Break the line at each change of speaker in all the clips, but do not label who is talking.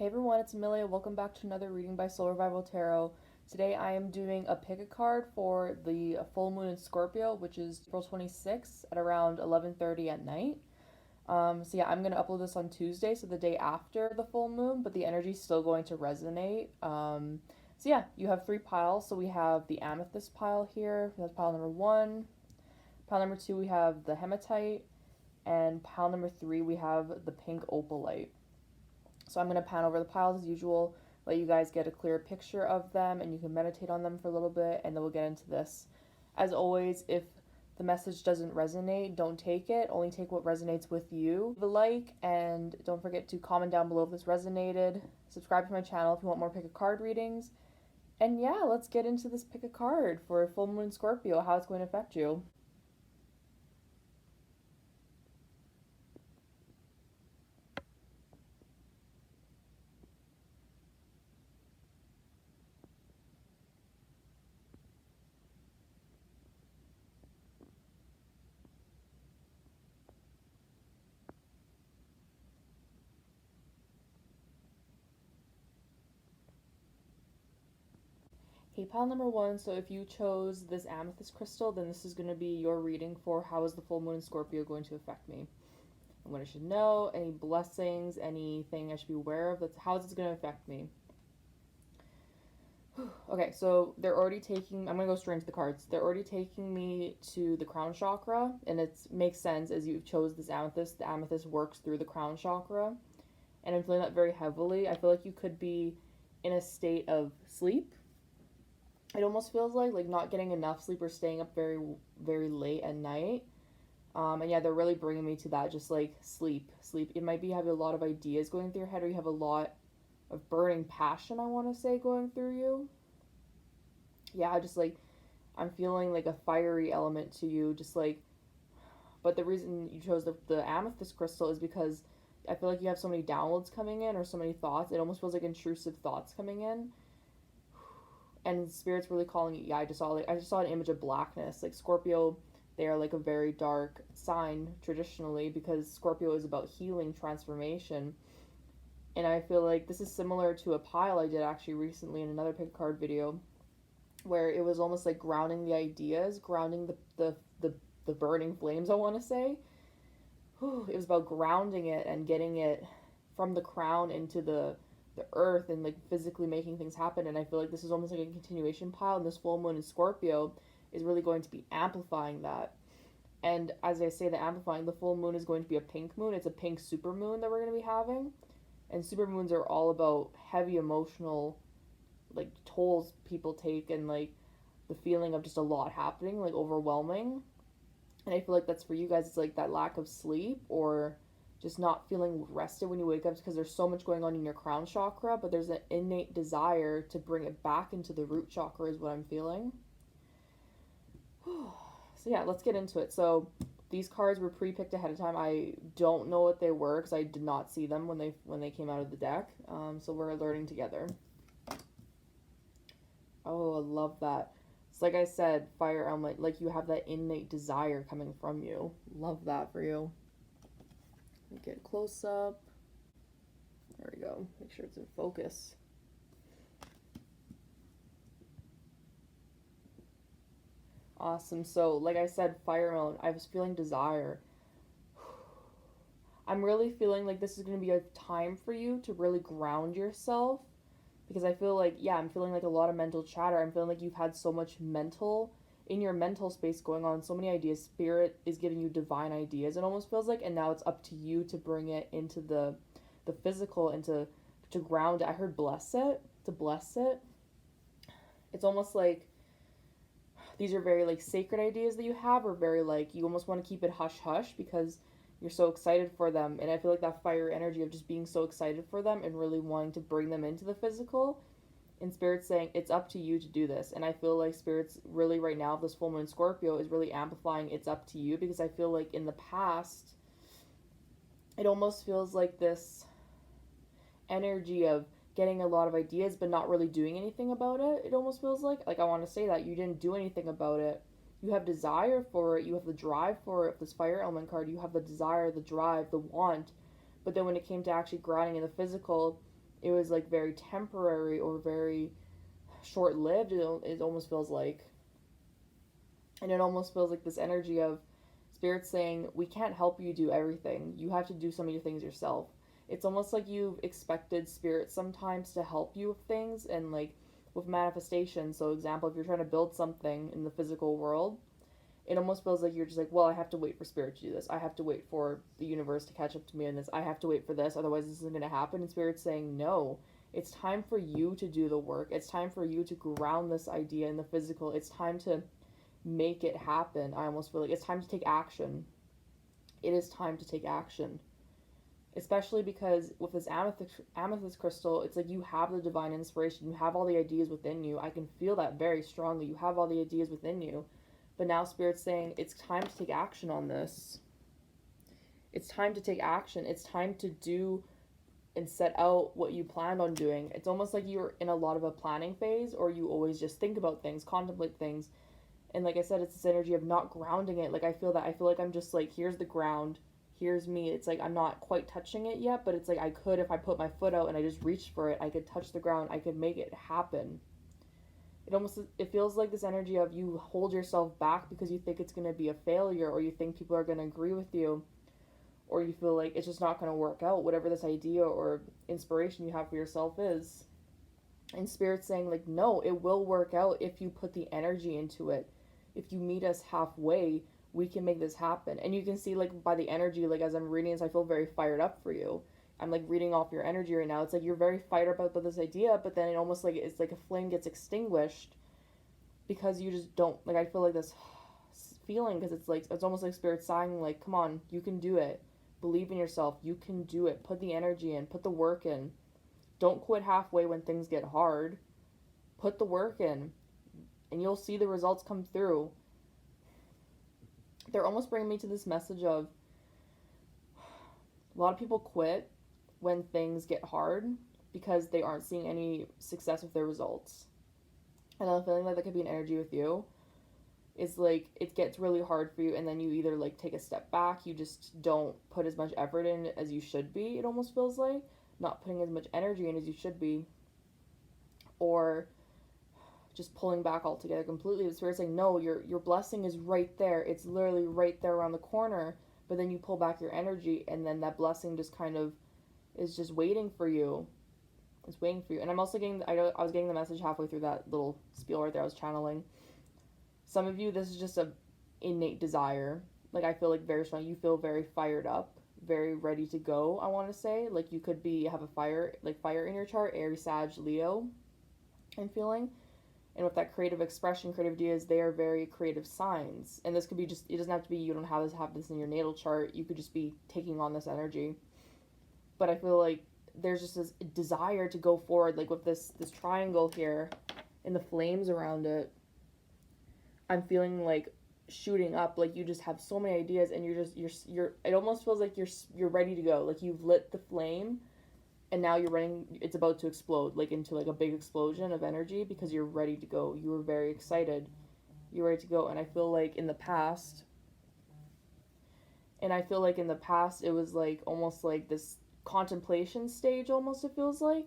Hey everyone, it's Amelia. Welcome back to another reading by Soul Revival Tarot. Today I am doing a pick a card for the full moon in Scorpio, which is April 26th at around 11:30 at night. I'm going to upload this on Tuesday, so the day after the full moon, but the energy is still going to resonate. You have three piles. So we have the Amethyst pile here. That's pile number one. Pile number two, we have the Hematite. And pile number three, we have the pink Opalite. So I'm going to pan over the piles as usual, let you guys get a clear picture of them, and you can meditate on them for a little bit, and then we'll get into this. As always, if the message doesn't resonate, don't take it. Only take what resonates with you. Leave a like, and don't forget to comment down below if this resonated. Subscribe to my channel if you want more pick a card readings. And yeah, let's get into this pick a card for full moon Scorpio, how it's going to affect you. Hey, pile number one, so if you chose this amethyst crystal, then this is going to be your reading for how is the full moon in Scorpio going to affect me. And what I should know, any blessings, anything I should be aware of, that's how is this going to affect me. Okay, so they're already taking, I'm going to go straight into the cards. They're already taking me to the crown chakra, and it makes sense as you chose this amethyst. The amethyst works through the crown chakra, and I'm feeling that very heavily. I feel like you could be in a state of sleep. It almost feels like not getting enough sleep or staying up very, very late at night. And yeah, they're really bringing me to that, just like sleep. It might be you have a lot of ideas going through your head, or you have a lot of burning passion, I want to say, going through you. Yeah, just like I'm feeling like a fiery element to you, just like. But the reason you chose the amethyst crystal is because I feel like you have so many downloads coming in, or so many thoughts. It almost feels like intrusive thoughts coming in. And Spirit's really calling it. Yeah, I just saw an image of blackness. Like Scorpio, they are like a very dark sign traditionally, because Scorpio is about healing, transformation. And I feel like this is similar to a pile I did actually recently in another pick card video, where it was almost like grounding the ideas, grounding the burning flames, I want to say. It was about grounding it and getting it from the crown into the earth, and like physically making things happen. And I feel like this is almost like a continuation pile, and this full moon in Scorpio is really going to be amplifying that. And as I say, the amplifying, the full moon is going to be a pink moon. It's a pink super moon that we're going to be having. And super moons are all about heavy emotional like tolls people take, and like the feeling of just a lot happening, like overwhelming. And I feel like that's for you guys. It's like that lack of sleep, or just not feeling rested when you wake up, because there's so much going on in your crown chakra, but there's an innate desire to bring it back into the root chakra is what I'm feeling. So yeah, let's get into it. So these cards were pre-picked ahead of time. I don't know what they were because I did not see them when they came out of the deck. So we're learning together. Oh, I love that. It's like I said, fire element, like you have that innate desire coming from you. Love that for you. Get close up. There we go. Make sure it's in focus. Awesome. So, like I said, fire element, I was feeling desire. I'm really feeling like this is going to be a time for you to really ground yourself, because I feel like, yeah, I'm feeling like a lot of mental chatter. I'm feeling like you've had so much in your mental space going on, so many ideas. Spirit is giving you divine ideas, it almost feels like, and now it's up to you to bring it into the physical and to ground it. I heard to bless it. It's almost like these are very like sacred ideas that you have, or very like you almost want to keep it hush hush because you're so excited for them. And I feel like that fire energy of just being so excited for them and really wanting to bring them into the physical, and Spirit's saying it's up to you to do this. And I feel like Spirit's really right now, this full moon Scorpio is really amplifying it's up to you, because I feel like in the past it almost feels like this energy of getting a lot of ideas but not really doing anything about it. It almost feels like I want to say that you didn't do anything about it. You have desire for it, you have the drive for it. This fire element card, you have the desire, the drive, the want, but then when it came to actually grounding in the physical, it was like very temporary or very short-lived. It almost feels like, and it almost feels like this energy of Spirit saying, we can't help you do everything. You have to do some of your things yourself. It's almost like you've expected Spirit sometimes to help you with things, and like with manifestation. So, example, if you're trying to build something in the physical world, it almost feels like you're just like, well, I have to wait for Spirit to do this. I have to wait for the universe to catch up to me in this. I have to wait for this, otherwise this isn't going to happen. And Spirit's saying, no, it's time for you to do the work. It's time for you to ground this idea in the physical. It's time to make it happen. I almost feel like it's time to take action. It is time to take action. Especially because with this amethyst crystal, it's like you have the divine inspiration. You have all the ideas within you. I can feel that very strongly. You have all the ideas within you. But now Spirit's saying, it's time to take action on this. It's time to take action. It's time to do and set out what you planned on doing. It's almost like you're in a lot of a planning phase, or you always just think about things, contemplate things. And like I said, it's this energy of not grounding it. Like I feel like I'm just like, here's the ground, here's me. It's like I'm not quite touching it yet, but it's like I could, if I put my foot out and I just reached for it, I could touch the ground. I could make it happen. It feels like this energy of you hold yourself back because you think it's going to be a failure, or you think people are going to agree with you, or you feel like it's just not going to work out, whatever this idea or inspiration you have for yourself is. And Spirit's saying, like, no, it will work out if you put the energy into it. If you meet us halfway, we can make this happen. And you can see, like, by the energy, like, as I'm reading this, I feel very fired up for you. I'm, like, reading off your energy right now. It's like you're very fired up about this idea, but then it almost, like, it's like a flame gets extinguished because you just don't, like, I feel like this feeling, because it's, like, it's almost like Spirit sighing, like, come on, you can do it. Believe in yourself. You can do it. Put the energy in. Put the work in. Don't quit halfway when things get hard. Put the work in, and you'll see the results come through. They're almost bringing me to this message of a lot of people quit when things get hard because they aren't seeing any success with their results. And I'm feeling like that could be an energy with you. It's like it gets really hard for you, and then you either like take a step back, you just don't put as much effort in as you should be, it almost feels like. Not putting as much energy in as you should be, or just pulling back altogether completely. The Spirit's saying, no, your blessing is right there. It's literally right there around the corner. But then you pull back your energy, and then that blessing just kind of is just waiting for you. It's waiting for you. And I'm also getting, I was getting the message halfway through that little spiel right there I was channeling. Some of you, this is just a innate desire. Like, I feel like very strong. You feel very fired up, very ready to go, I want to say. Like, you could have a fire in your chart, Aries, Sag, Leo, I'm feeling. And with that creative expression, creative ideas, they are very creative signs. And this could be just, it doesn't have to be, you don't have this in your natal chart. You could just be taking on this energy. But I feel like there's just this desire to go forward, like with this triangle here and the flames around it. I'm feeling like shooting up, like you just have so many ideas, and you're it almost feels like you're ready to go. Like you've lit the flame, and now it's about to explode, like into like a big explosion of energy, because you're ready to go. You were very excited. You're ready to go. And I feel like in the past, it was like almost like this contemplation stage, almost, it feels like.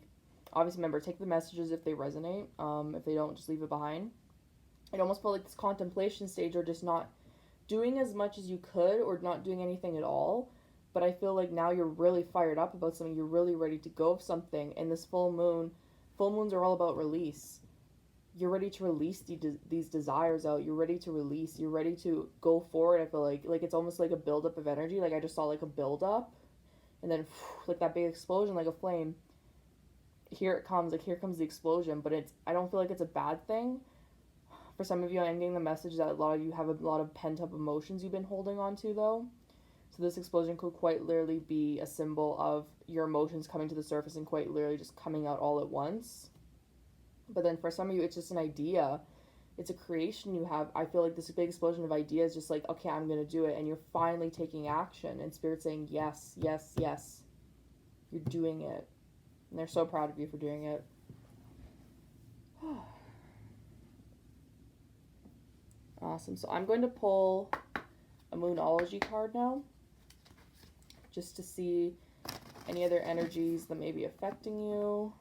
Obviously, remember, take the messages if they resonate. If they don't, just leave it behind. It almost felt like this contemplation stage, or just not doing as much as you could, or not doing anything at all. But I feel like now you're really fired up about something. You're really ready to go with something. And this full moons are all about release. You're ready to release these desires out. You're ready to release. You're ready to go forward. I feel like it's almost like a buildup of energy. Like I just saw like a buildup, and then like that big explosion, like a flame. Here it comes. Like here comes the explosion. But I don't feel like it's a bad thing. For some of you, I'm getting the message that a lot of you have a lot of pent-up emotions you've been holding on to, though. So this explosion could quite literally be a symbol of your emotions coming to the surface and quite literally just coming out all at once. But then for some of you, it's just an idea. It's a creation you have. I feel like this big explosion of ideas, just like, okay, I'm going to do it. And you're finally taking action. And Spirit's saying, yes, yes, yes. You're doing it. And they're so proud of you for doing it. Awesome. So I'm going to pull a Moonology card now, just to see Any other energies that may be affecting you?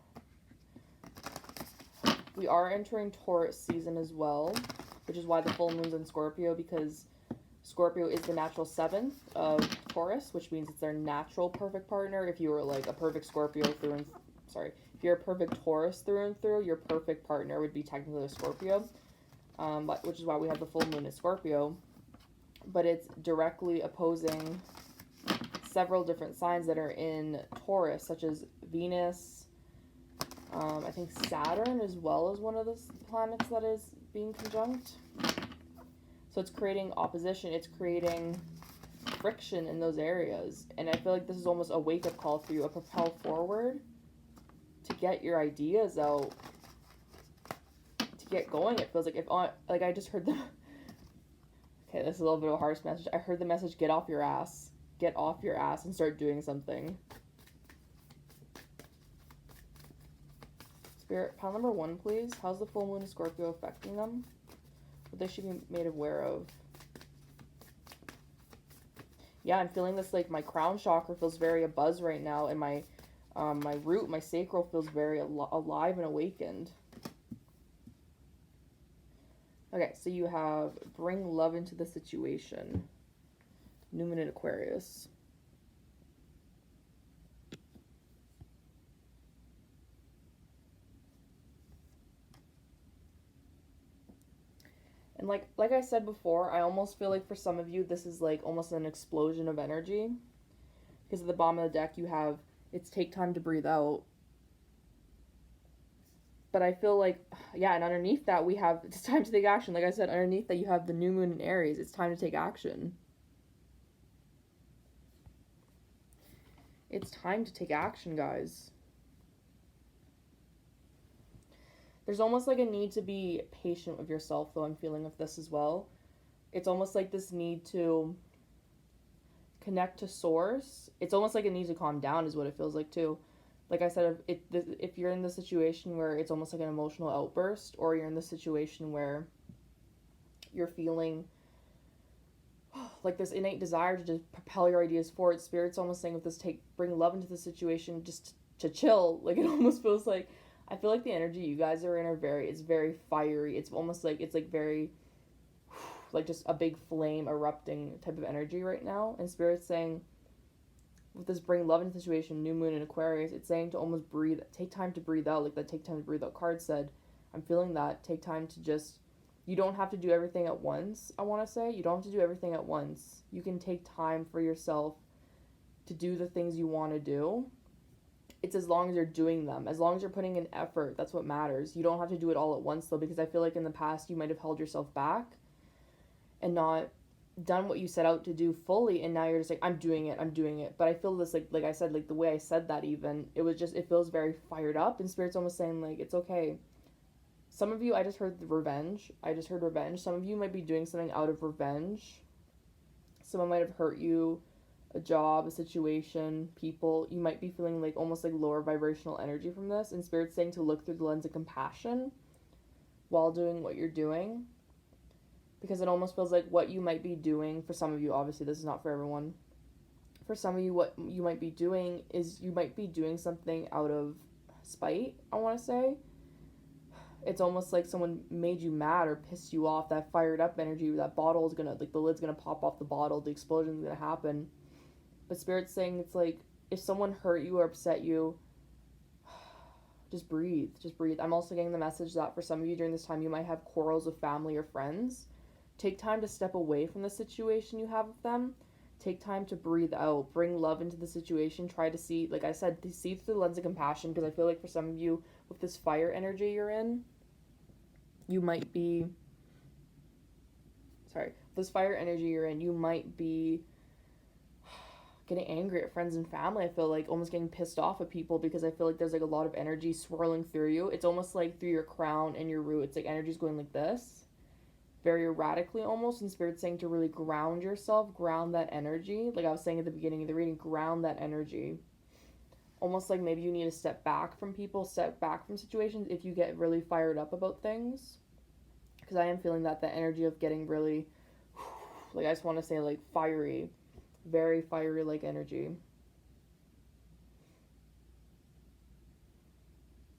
We are entering Taurus season as well, which is why the full moon's in Scorpio, because Scorpio is the natural 7th of Taurus, which means it's their natural perfect partner. If you were like a perfect Scorpio through and if you're a perfect Taurus through and through, your perfect partner would be technically a Scorpio, which is why we have the full moon in Scorpio. But it's directly opposing several different signs that are in Taurus, such as Venus. I think Saturn as well as one of the planets that is being conjunct. So it's creating opposition. It's creating friction in those areas. And I feel like this is almost a wake-up call for you, a propel forward to get your ideas out, to get going. It feels like like I just heard the... Okay, this is a little bit of a harsh message. I heard the message, get off your ass. Get off your ass and start doing something. Spirit, pile number 1, please. How's the full moon in Scorpio affecting them? What they should be made aware of. Yeah, I'm feeling this, like, my crown chakra feels very abuzz right now, and my root, my sacral feels very alive and awakened. Okay, so you have bring love into the situation. New moon in Aquarius. And like I said before, I almost feel like for some of you, this is like almost an explosion of energy. Because at the bottom of the deck, you have, it's take time to breathe out. But I feel like, yeah, and underneath that, we have, it's time to take action. Like I said, underneath that, you have the new moon in Aries. It's time to take action. It's time to take action, guys. There's almost like a need to be patient with yourself, though I'm feeling with this as well. It's almost like this need to connect to source. It's almost like a need to calm down is what it feels like, too. Like I said, if you're in the situation where it's almost like an emotional outburst, or you're in the situation where you're feeling like this innate desire to just propel your ideas forward, Spirit's almost saying with this, bring love into the situation, just to chill. Like, it almost feels like, I feel like the energy you guys are in it's very fiery. It's almost like, it's like very, like just a big flame erupting type of energy right now. And Spirit's saying, with this bring love into the situation, new moon in Aquarius, it's saying to almost breathe, take time to breathe out, like that take time to breathe out card said. I'm feeling that. Take time to just, you don't have to do everything at once, I want to say. You don't have to do everything at once. You can take time for yourself to do the things you want to do. It's as long as you're doing them. As long as you're putting in effort, that's what matters. You don't have to do it all at once, though, because I feel like in the past you might have held yourself back and not done what you set out to do fully, and now you're just like, I'm doing it. But I feel this, like I said, like the way I said that even, it feels very fired up, and Spirit's almost saying, like, it's okay. Some of you, I just heard revenge. Some of you might be doing something out of revenge. Someone might have hurt you, a job, a situation, people. You might be feeling like almost like lower vibrational energy from this, and Spirit's saying to look through the lens of compassion while doing what you're doing, because it almost feels like what you might be doing, for some of you, obviously this is not for everyone, for some of you, what you might be doing is you might be doing something out of spite, I want to say. It's almost like someone made you mad or pissed you off. That fired up energy, that bottle is gonna, like, the lid's gonna pop off the bottle, the explosion's gonna happen. But Spirit's saying it's like, if someone hurt you or upset you, just breathe. I'm also getting the message that for some of you during this time, you might have quarrels with family or friends. Take time to step away from the situation you have with them. Take time to breathe out. Bring love into the situation. Try to see, like I said, to see through the lens of compassion, because I feel like for some of you, with this fire energy you're in, you might be, you might be getting angry at friends and family. I feel like almost getting pissed off at people, because I feel like there's like a lot of energy swirling through you. It's almost like through your crown and your root, it's like energy's going like this, very erratically almost, and Spirit's saying to really ground yourself, ground that energy. Like I was saying at the beginning of the reading, ground that energy. Almost like maybe you need to step back from people, step back from situations if you get really fired up about things. Because I am feeling that energy of getting really, like I just want to say like fiery, very fiery like energy.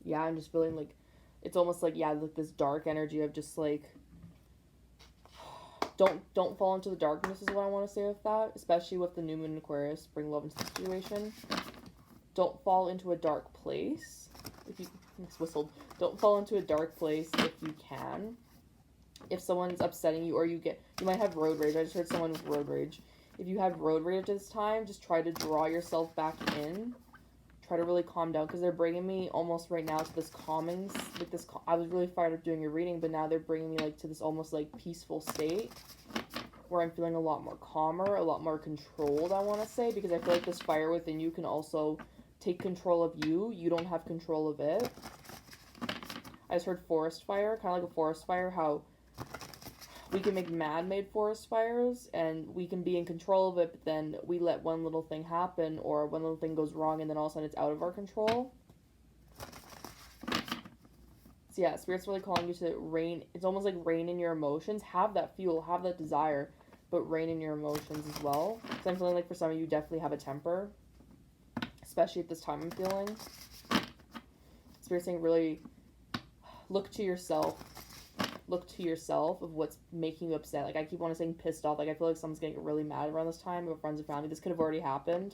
Yeah, I'm just feeling like it's almost like, yeah, like this dark energy of just like don't fall into the darkness is what I want to say with that, especially with the new moon in Aquarius, bring love into the situation. Don't fall into a dark place. If you whistled, don't fall into a dark place if you can. If someone's upsetting you, or you might have road rage. I just heard someone with road rage. If you have road rage at this time, just try to draw yourself back in. Try to really calm down, because they're bringing me almost right now to this calming, like this. I was really fired up doing your reading, but now they're bringing me like to this almost like peaceful state where I'm feeling a lot more calmer, a lot more controlled. I want to say, because I feel like this fire within you can also take control of you. You don't have control of it. I just heard forest fire, kind of like a forest fire. How we can make man-made forest fires and we can be in control of it, but then we let one little thing happen or one little thing goes wrong and then all of a sudden it's out of our control. So yeah, Spirit's really calling you to rein. It's almost like rein in your emotions. Have that fuel, have that desire, but rein in your emotions as well. So I'm feeling like for some of you definitely have a temper, especially at this time I'm feeling. Spirit's saying really look to yourself. Look to yourself of what's making you upset. Like I keep on saying pissed off. Like I feel like someone's getting really mad around this time with friends and family. This could have already happened,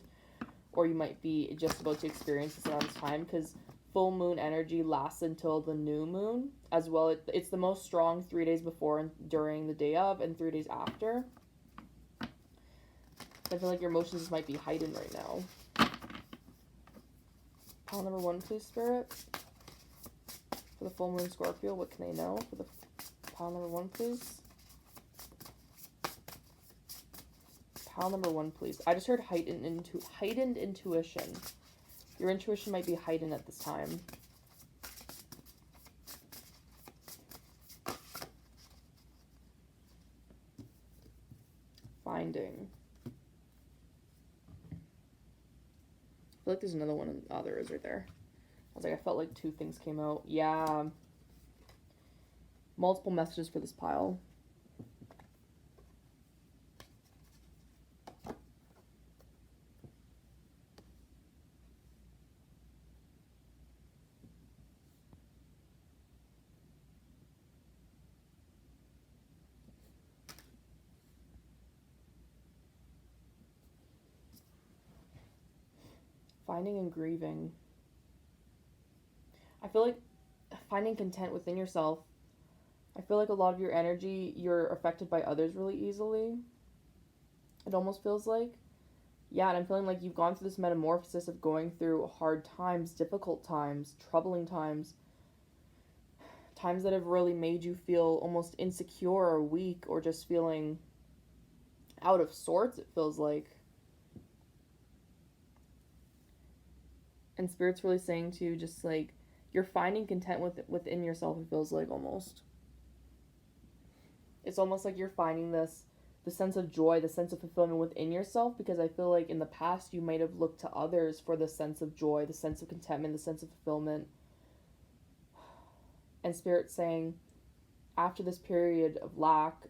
or you might be just about to experience this around this time, because full moon energy lasts until the new moon as well. It's the most strong 3 days before and during the day of, and 3 days after. I feel like your emotions just might be heightened right now. Pile number 1, please, Spirit. For the full moon Scorpio, what can they know? For the pile number 1, please. Pile number 1, please. I just heard heightened intuition. Your intuition might be heightened at this time. Finding. I feel like there's another one. Oh, there is right there. I was like, I felt like 2 things came out. Yeah. Multiple messages for this pile. Finding and grieving. I feel like finding content within yourself. I feel like a lot of your energy, you're affected by others really easily. It almost feels like. Yeah, and I'm feeling like you've gone through this metamorphosis of going through hard times, difficult times, troubling times. Times that have really made you feel almost insecure or weak or just feeling out of sorts, it feels like. And Spirit's really saying to you, just like, you're finding content within yourself, it feels like almost. It's almost like you're finding the sense of joy, the sense of fulfillment within yourself, because I feel like in the past you might have looked to others for the sense of joy, the sense of contentment, the sense of fulfillment. And Spirit's saying, after this period of lack,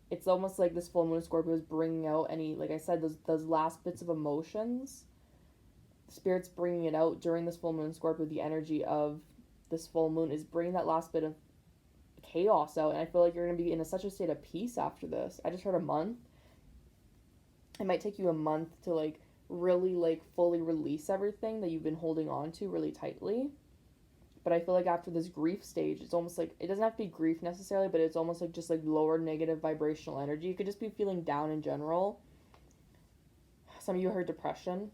it's almost like this full moon Scorpio is bringing out any, like I said, those last bits of emotions. Spirit's bringing it out during this full moon Scorpio. The energy of this full moon is bringing that last bit of chaos out, and I feel like you're going to be in such a state of peace after this. I just heard a month. It might take you a month to like really like fully release everything that you've been holding on to really tightly. But I feel like after this grief stage, it's almost like, it doesn't have to be grief necessarily, but it's almost like just like lower negative vibrational energy. You could just be feeling down in general. Some of you heard depression.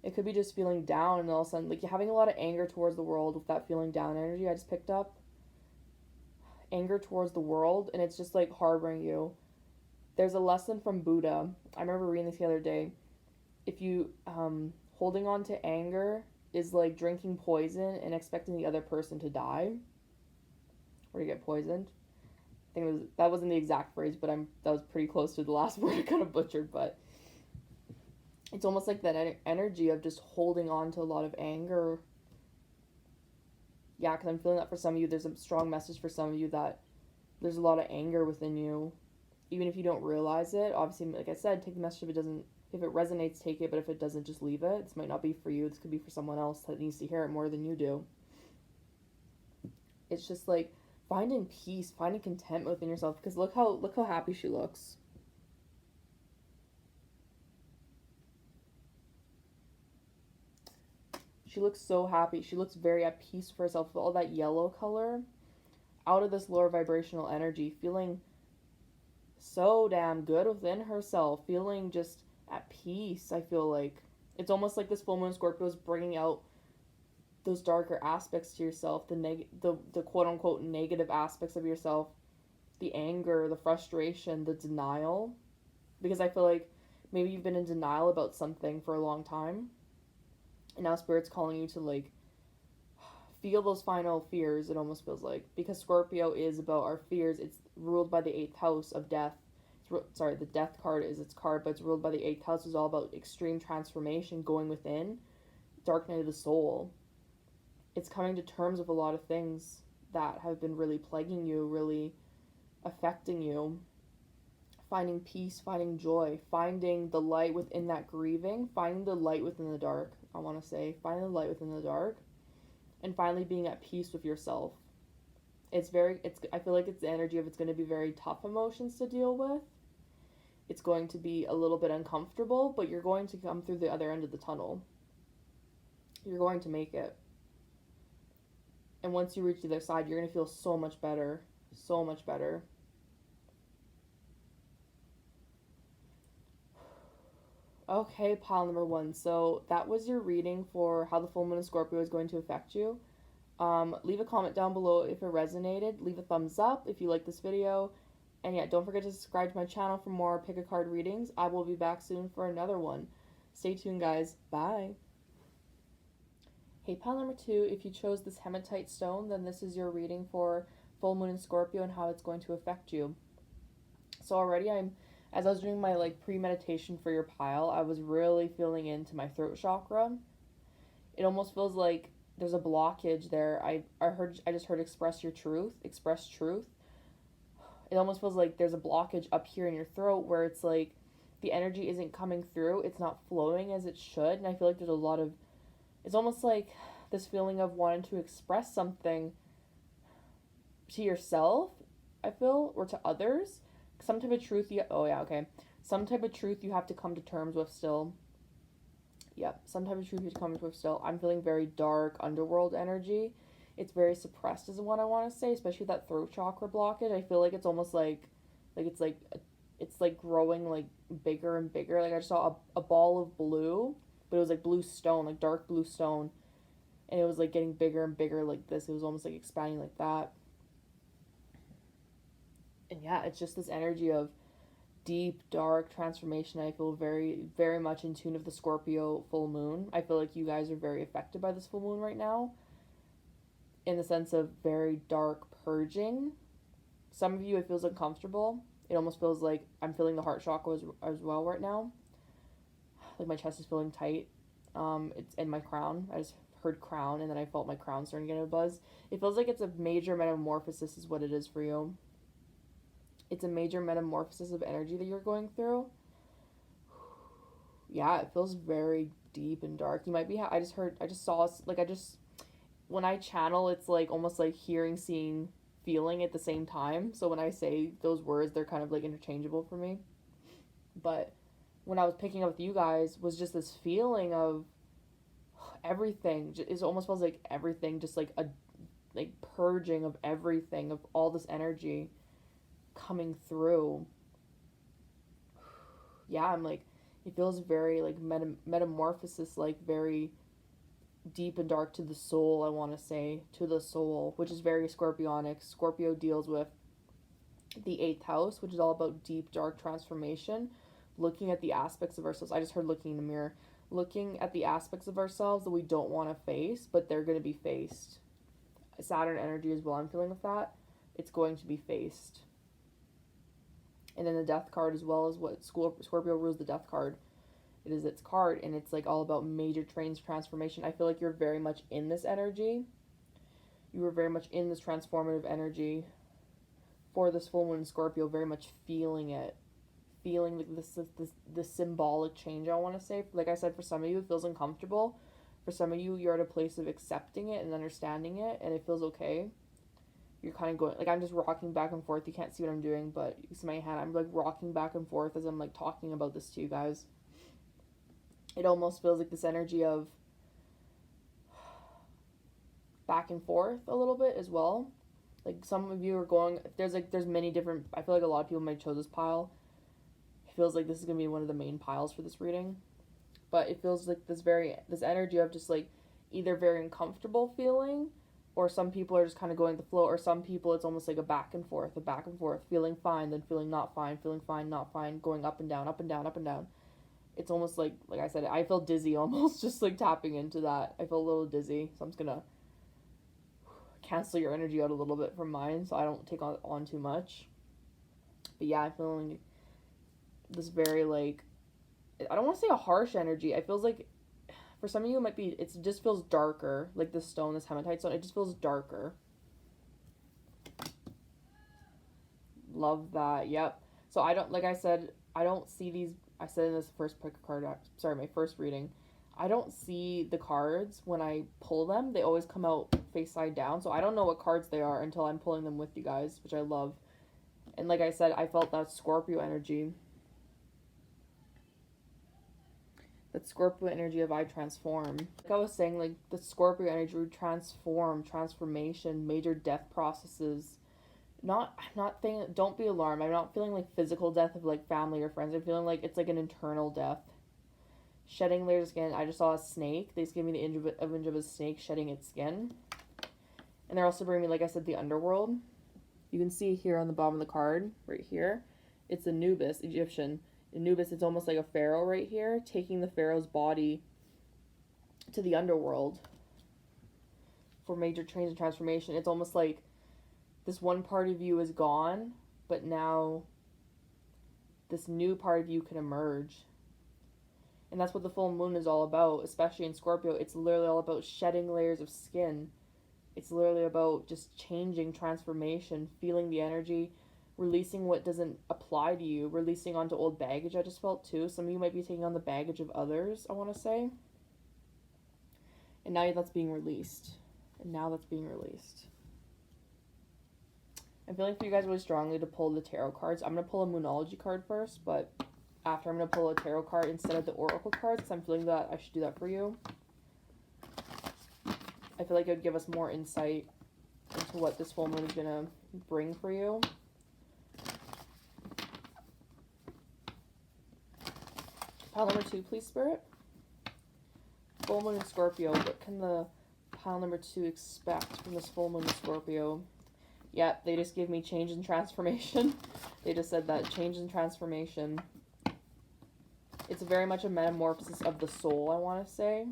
It could be just feeling down, and all of a sudden, like, you're having a lot of anger towards the world with that feeling down energy I just picked up. Anger towards the world, and it's just, like, harboring you. There's a lesson from Buddha. I remember reading this the other day. If you, holding on to anger is like drinking poison and expecting the other person to die or to get poisoned. I think that wasn't the exact phrase, but that was pretty close to the last word. I kind of butchered, but it's almost like that energy of just holding on to a lot of anger. Yeah, because I'm feeling that for some of you, there's a strong message for some of you that there's a lot of anger within you, even if you don't realize it. Obviously, like I said, take the message if it doesn't If it resonates, take it, but if it doesn't, just leave it. This might not be for you. This could be for someone else that needs to hear it more than you do. It's just like finding peace, finding contentment within yourself, because look how happy she looks. She looks so happy. She looks very at peace for herself with all that yellow color out of this lower vibrational energy, feeling so damn good within herself, feeling just at peace. I feel like it's almost like this full moon Scorpio is bringing out those darker aspects to yourself, the quote unquote negative aspects of yourself, the anger, the frustration, the denial, because I feel like maybe you've been in denial about something for a long time, and now Spirit's calling you to like feel those final fears. It almost feels like, because Scorpio is about our fears. It's ruled by the 8th house of death. Sorry, the death card is its card, but it's ruled by the 8th house. Is all about extreme transformation, going within, dark night of the soul. It's coming to terms with a lot of things that have been really plaguing you, really affecting you. Finding peace, finding joy, finding the light within that grieving, finding the light within the dark. I want to say, finding the light within the dark, and finally being at peace with yourself. I feel like it's the energy of, it's going to be very tough emotions to deal with. It's going to be a little bit uncomfortable, but you're going to come through the other end of the tunnel. You're going to make it. And once you reach the other side, you're going to feel so much better. So much better. Okay, pile number 1. So that was your reading for how the full moon in Scorpio is going to affect you. Leave a comment down below if it resonated. Leave a thumbs up if you like this video. And yeah, don't forget to subscribe to my channel for more pick a card readings. I will be back soon for another one. Stay tuned, guys. Bye. Hey, pile number 2, if you chose this Hematite stone, then this is your reading for full moon in Scorpio and how it's going to affect you. So already as I was doing my like pre-meditation for your pile, I was really feeling into my throat chakra. It almost feels like there's a blockage there. I just heard express truth. It almost feels like there's a blockage up here in your throat where it's like the energy isn't coming through. It's not flowing as it should. And I feel like there's a lot of, it's almost like this feeling of wanting to express something to yourself, I feel, or to others. Some type of truth Some type of truth you have to come to terms with still. Yep, some type of truth you have to come to terms with still. I'm feeling very dark underworld energy. It's very suppressed is what I want to say, especially that throat chakra blockage. I feel like it's almost like it's like growing like bigger and bigger. Like I just saw a ball of blue, but it was like blue stone, like dark blue stone. And it was like getting bigger and bigger like this. It was almost like expanding like that. And yeah, it's just this energy of deep, dark transformation. I feel very, very much in tune with the Scorpio full moon. I feel like you guys are very affected by this full moon right now, in the sense of very dark purging. Some of you, it feels uncomfortable. It almost feels like I'm feeling the heart chakra as well right now. Like my chest is feeling tight. It's in my crown. I just heard crown, and then I felt my crown starting to get a buzz. It feels like it's a major metamorphosis is what it is for you. It's a major metamorphosis of energy that you're going through. Yeah, it feels very deep and dark. You might be, when I channel, it's like almost like hearing, seeing, feeling at the same time. So when I say those words, they're kind of like interchangeable for me. But when I was picking up with you guys, was just this feeling of everything. It almost feels like everything, just like a purging of everything, of all this energy coming through. Yeah, I'm like, it feels very like metamorphosis, like very deep and dark to the soul. I want to say to the soul, which is very Scorpionic. Scorpio deals with the 8th house, which is all about deep, dark transformation, looking at the aspects of ourselves. I just heard looking in the mirror, looking at the aspects of ourselves that we don't want to face, but they're going to be faced. Saturn energy as well, I'm feeling with that. It's going to be faced. And then the death card as well is what Scorpio rules the death card. It is its card, and it's like all about major transformation. I feel like you're very much in this energy. You were very much in this transformative energy for this full moon in Scorpio, very much feeling it. feeling like this symbolic change, I want to say. Like I said, for some of you it feels uncomfortable. For some of you, you're at a place of accepting it and understanding it, and it feels okay. You're kind of going, like, I'm just rocking back and forth. You can't see what I'm doing, but you see my hand. I'm, like, rocking back and forth as I'm, like, talking about this to you guys. It almost feels like this energy of back and forth a little bit as well. Like, some of you are going, there's many different, I feel like a lot of people might chose this pile. It feels like this is going to be one of the main piles for this reading. But it feels like this energy of just, like, either very uncomfortable feeling, or some people are just kind of going with the flow, or some people it's almost like a back and forth, feeling fine, then feeling not fine, feeling fine, not fine, going up and down, up and down, up and down. It's almost like I said, I feel dizzy almost just like tapping into that. I feel a little dizzy, so I'm just gonna cancel your energy out a little bit from mine so I don't take on too much. But yeah, I'm feeling this very, like, I don't want to say a harsh energy. It feels like, for some of you, it just feels darker. Like this stone, this hematite stone, it just feels darker. Love that. Yep. So I don't, like I said, I don't see these, I said in this first pick card, sorry, my first reading, I don't see the cards when I pull them. They always come out face side down. So I don't know what cards they are until I'm pulling them with you guys, which I love. And like I said, I felt that Scorpio energy. That Scorpio energy of I transform. Like I was saying, like the Scorpio energy would transformation, major death processes. I'm not saying, don't be alarmed. I'm not feeling like physical death of like family or friends. I'm feeling like it's like an internal death. Shedding layers of skin. I just saw a snake. They just gave me the image of a snake shedding its skin. And they're also bringing me, like I said, the underworld. You can see here on the bottom of the card, right here, it's Anubis, Egyptian. Anubis, it's almost like a pharaoh right here, taking the pharaoh's body to the underworld for major change and transformation. It's almost like this one part of you is gone, but now this new part of you can emerge. And that's what the full moon is all about, especially in Scorpio. It's literally all about shedding layers of skin. It's literally about just changing, transformation, feeling the energy, releasing what doesn't apply to you, releasing onto old baggage. I just felt too. Some of you might be taking on the baggage of others, I want to say. And now that's being released. I'm feeling for you guys really strongly to pull the tarot cards. I'm going to pull a Moonology card first, but after I'm going to pull a tarot card instead of the Oracle cards, because I'm feeling that I should do that for you. I feel like it would give us more insight into what this full moon is going to bring for you. Pile number 2, please, Spirit. Full moon in Scorpio. What can the pile number 2 expect from this full moon in Scorpio? Yep, they just gave me change and transformation. They just said that change and transformation. It's very much a metamorphosis of the soul, I want to say.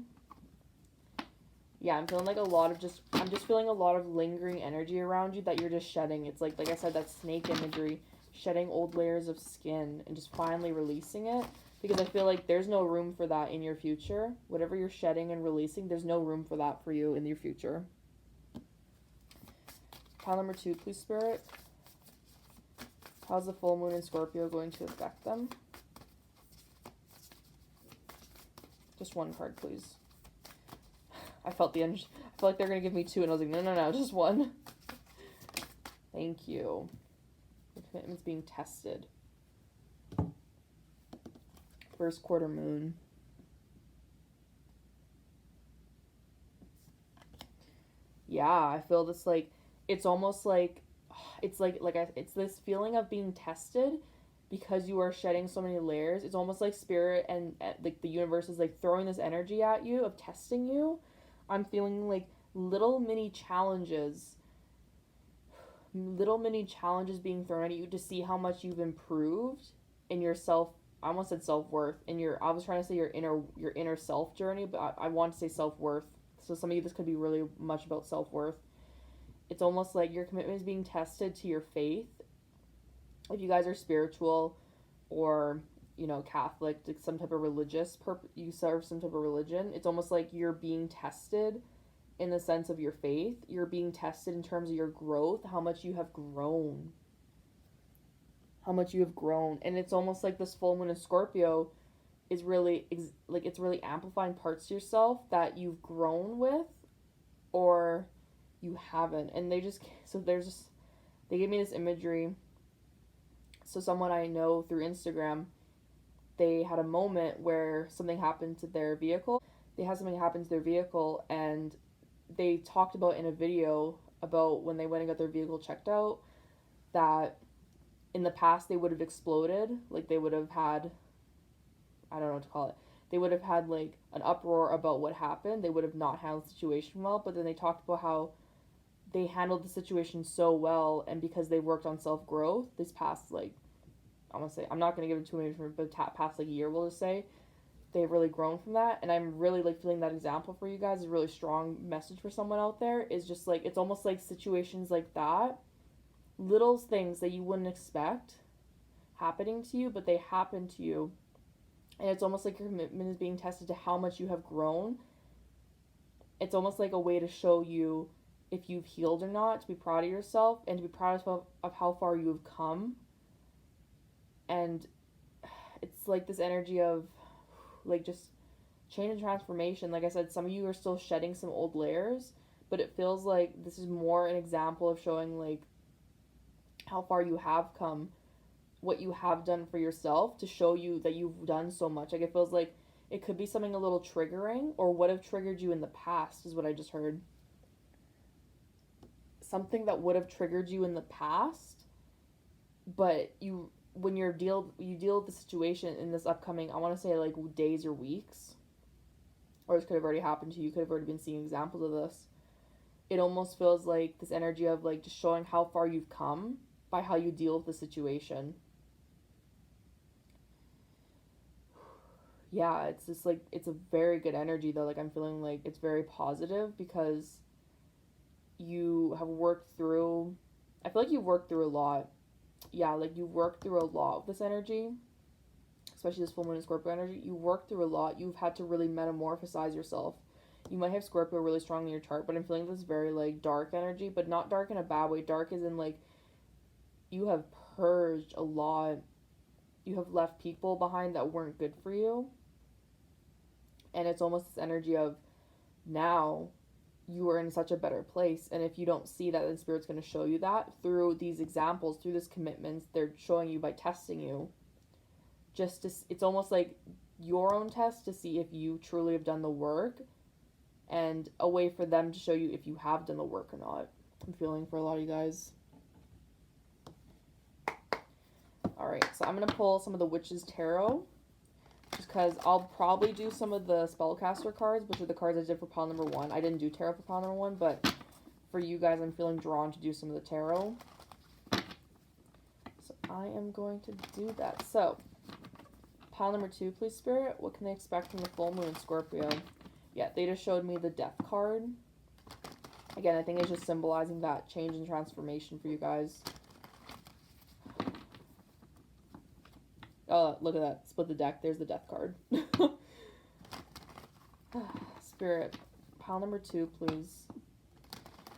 Yeah, I'm feeling like I'm just feeling a lot of lingering energy around you that you're just shedding. It's like I said, that snake imagery, shedding old layers of skin and just finally releasing it. Because I feel like there's no room for that in your future. Whatever you're shedding and releasing, there's no room for that for you in your future. Pile number 2, please, Spirit. How's the full moon in Scorpio going to affect them? Just one card, please. I felt the energy. I felt like they're going to give me 2, and I was like, no, just one. Thank you. The commitment's being tested. First quarter moon. Yeah, I feel this, like, it's almost like, it's it's this feeling of being tested because you are shedding so many layers. It's almost like spirit and like the universe is like throwing this energy at you of testing you. I'm feeling like little mini challenges being thrown at you to see how much you've improved in yourself. I almost said self-worth. I was trying to say your inner self journey, but I want to say self-worth. So some of you, this could be really much about self-worth. It's almost like your commitment is being tested to your faith. If you guys are spiritual or, Catholic, like some type of you serve some type of religion, it's almost like you're being tested in the sense of your faith. You're being tested in terms of your growth, how much you have grown. how much you have grown. And it's almost like this full moon in Scorpio is really like it's really amplifying parts of yourself that you've grown with or you haven't. And they gave me this imagery. So someone I know through Instagram, they had a moment where something happened to their vehicle. They had something happen to their vehicle, and they talked about in a video about when they went and got their vehicle checked out that in the past they would have exploded. Like they would have had, I don't know what to call it. They would have had like an uproar about what happened. They would have not handled the situation well. But then they talked about how they handled the situation so well, and because they worked on self growth this past like, I'm gonna say, I'm not gonna give it too many different, but past like year, we'll just say, they've really grown from that. And I'm really like feeling that example for you guys is a really strong message for someone out there. Is just like, it's almost like situations like that, little things that you wouldn't expect happening to you, but they happen to you. And it's almost like your commitment is being tested to how much you have grown. It's almost like a way to show you if you've healed or not, to be proud of yourself and to be proud of how far you have come. And it's like this energy of like just change and transformation. Like I said, some of you are still shedding some old layers, but it feels like this is more an example of showing like how far you have come, what you have done for yourself to show you that you've done so much. Like it feels like it could be something a little triggering, or what have triggered you in the past is what I just heard. Something that would have triggered you in the past, but when you deal with the situation in this upcoming, I want to say like days or weeks, or this could have already happened to you, could have already been seeing examples of this. It almost feels like this energy of like just showing how far you've come by how you deal with the situation. Yeah, it's just like, it's a very good energy though. Like I'm feeling like it's very positive because you have worked through, I feel like you've worked through a lot. Yeah, like you worked through a lot with this energy, especially this full moon and Scorpio energy. You worked through a lot. You've had to really metamorphosize yourself. You might have Scorpio really strong in your chart, but I'm feeling this very like dark energy, but not dark in a bad way. Dark is in like you have purged a lot. You have left people behind that weren't good for you. And it's almost this energy of now you are in such a better place. And if you don't see that, then Spirit's going to show you that through these examples, through this commitments. They're showing you by testing you. It's almost like your own test to see if you truly have done the work, and a way for them to show you if you have done the work or not. I'm feeling for a lot of you guys. Alright, so I'm going to pull some of the Witch's Tarot, just because I'll probably do some of the Spellcaster cards, which are the cards I did for pile number 1. I didn't do tarot for pile number 1, but for you guys, I'm feeling drawn to do some of the tarot. So I am going to do that. So, pile number 2, please, Spirit. What can they expect from the full moon in Scorpio? Yeah, they just showed me the Death card. Again, I think it's just symbolizing that change and transformation for you guys. Oh, look at that. Split the deck. There's the Death card. Spirit, pile number 2, please.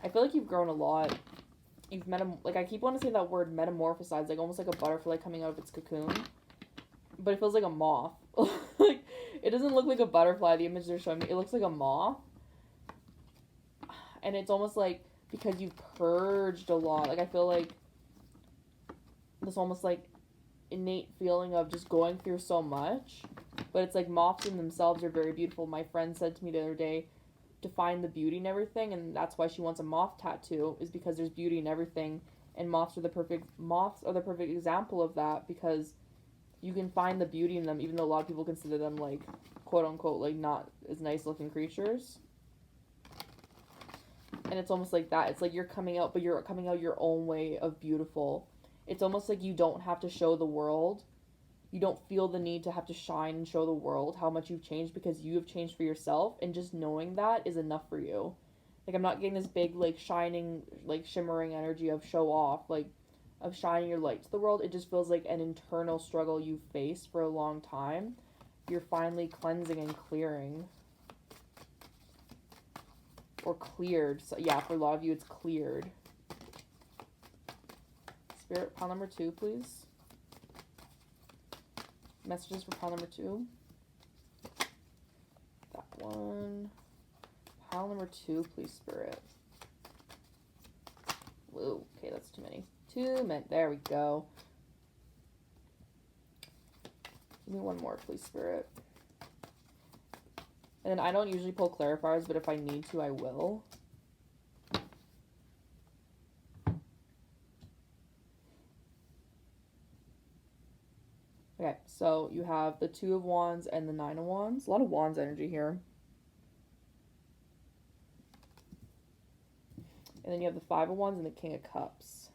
I feel like you've grown a lot. You've like, I keep wanting to say that word metamorphosized, like almost like a butterfly coming out of its cocoon. But it feels like a moth. Like, it doesn't look like a butterfly, the image they're showing me. It looks like a moth. And it's almost like, because you've purged a lot. Like, I feel like this almost like innate feeling of just going through so much, but it's like moths in themselves are very beautiful. My friend said to me the other day to find the beauty in everything, and that's why she wants a moth tattoo, is because there's beauty in everything, and moths are the perfect example of that, because you can find the beauty in them, even though a lot of people consider them like quote unquote like not as nice looking creatures. And it's almost like that. It's like you're coming out, but you're coming out your own way of beautiful. It's almost like you don't have to show the world. You don't feel the need to have to shine and show the world how much you've changed, because you have changed for yourself, and just knowing that is enough for you. Like, I'm not getting this big, like, shining, like, shimmering energy of show off, like, of shining your light to the world. It just feels like an internal struggle you've faced for a long time. You're finally cleansing and clearing. Or cleared. So, yeah, for a lot of you, it's cleared. Spirit, pile number 2, please. Messages for pile number 2. That one. Pile number 2, please, Spirit. Whoa, okay, that's too many. There we go. Give me one more, please, Spirit. And then I don't usually pull clarifiers, but if I need to, I will. Okay, so you have the 2 of Wands and the 9 of Wands. A lot of Wands energy here. And then you have the 5 of Wands and the King of Cups.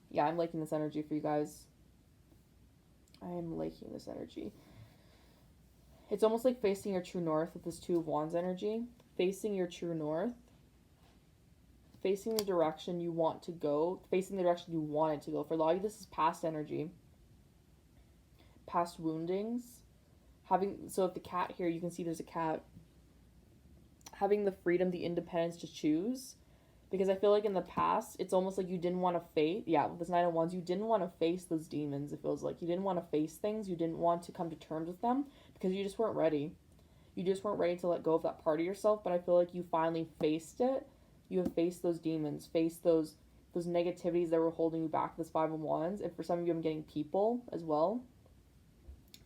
Yeah, I'm liking this energy for you guys. I am liking this energy. It's almost like facing your true north with this 2 of Wands energy. Facing your true north. Facing the direction you want to go. Facing the direction you want it to go. For a lot of you, this is past energy. Past woundings. So if the cat here, you can see there's a cat. Having the freedom, the independence to choose. Because I feel like in the past, it's almost like you didn't want to face, with this 9 of Wands, you didn't want to face those demons, it feels like. You didn't want to face things, you didn't want to come to terms with them, because you just weren't ready. You just weren't ready to let go of that part of yourself, but I feel like you finally faced it. You have faced those demons, faced those negativities that were holding you back, this 5 of Wands, and for some of you, I'm getting people as well.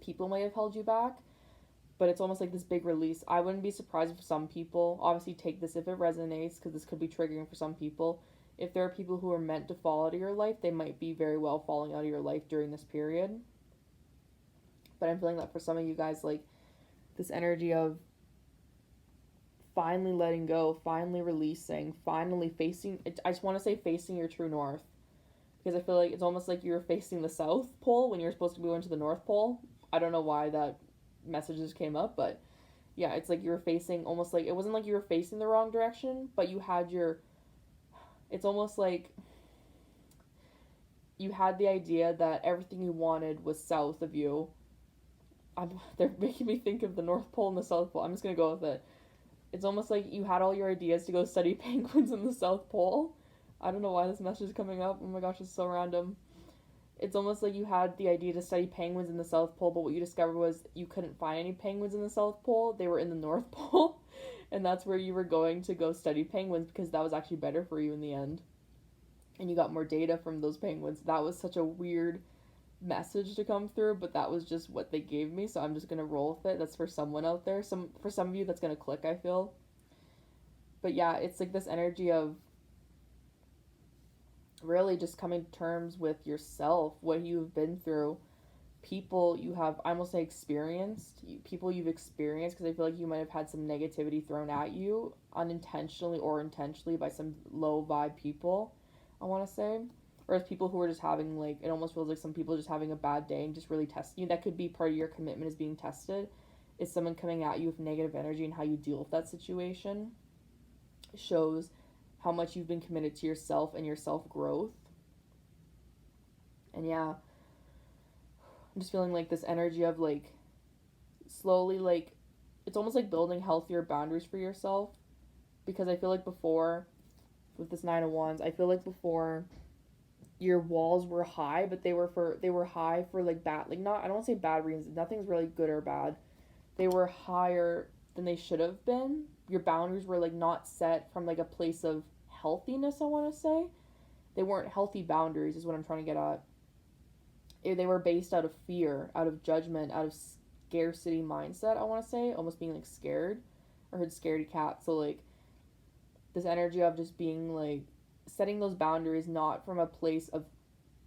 People may have held you back. But it's almost like this big release. I wouldn't be surprised if some people, obviously take this if it resonates, because this could be triggering for some people. If there are people who are meant to fall out of your life, they might be very well falling out of your life during this period. But I'm feeling that for some of you guys, like, this energy of finally letting go, finally releasing, finally facing, I just want to say facing your true north. Because I feel like it's almost like you're facing the South Pole when you're supposed to be going to the North Pole. I don't know why that messages came up, but yeah, it's like you were facing, almost like it wasn't like you were facing the wrong direction, but you had it's almost like you had the idea that everything you wanted was south of you. They're making me think of the North Pole and the South Pole. I'm just gonna go with it. It's almost like you had all your ideas to go study penguins in the South Pole. I don't know why this message is coming up. Oh my gosh, it's so random. It's almost like you had the idea to study penguins in the South Pole, but what you discovered was you couldn't find any penguins in the South Pole. They were in the North Pole, and that's where you were going to go study penguins because that was actually better for you in the end. And you got more data from those penguins. That was such a weird message to come through, but that was just what they gave me, so I'm just going to roll with it. That's for someone out there. For some of you, that's going to click, I feel. But yeah, it's like this energy of really just coming to terms with yourself, what you've been through, people you have, I almost say experienced, people you've experienced, because I feel like you might have had some negativity thrown at you unintentionally or intentionally by some low vibe people, I want to say, or as people who are just having, like, it almost feels like some people just having a bad day and just really testing you. That could be part of your commitment is being tested, is someone coming at you with negative energy, and how you deal with that situation shows how much you've been committed to yourself and your self-growth. And yeah, I'm just feeling like this energy of, like, slowly, like, it's almost like building healthier boundaries for yourself, because I feel like before, with this 9 of Wands, I feel like before your walls were high, but they were high for, like, bad, like, not, I don't want to say bad reasons, nothing's really good or bad, they were higher than they should have been. Your boundaries were, like, not set from, like, a place of healthiness, I want to say. They weren't healthy boundaries is what I'm trying to get at. They were based out of fear, out of judgment, out of scarcity mindset, I want to say, almost being, like, scared. I heard scaredy cat. So, like, this energy of just being, like, setting those boundaries not from a place of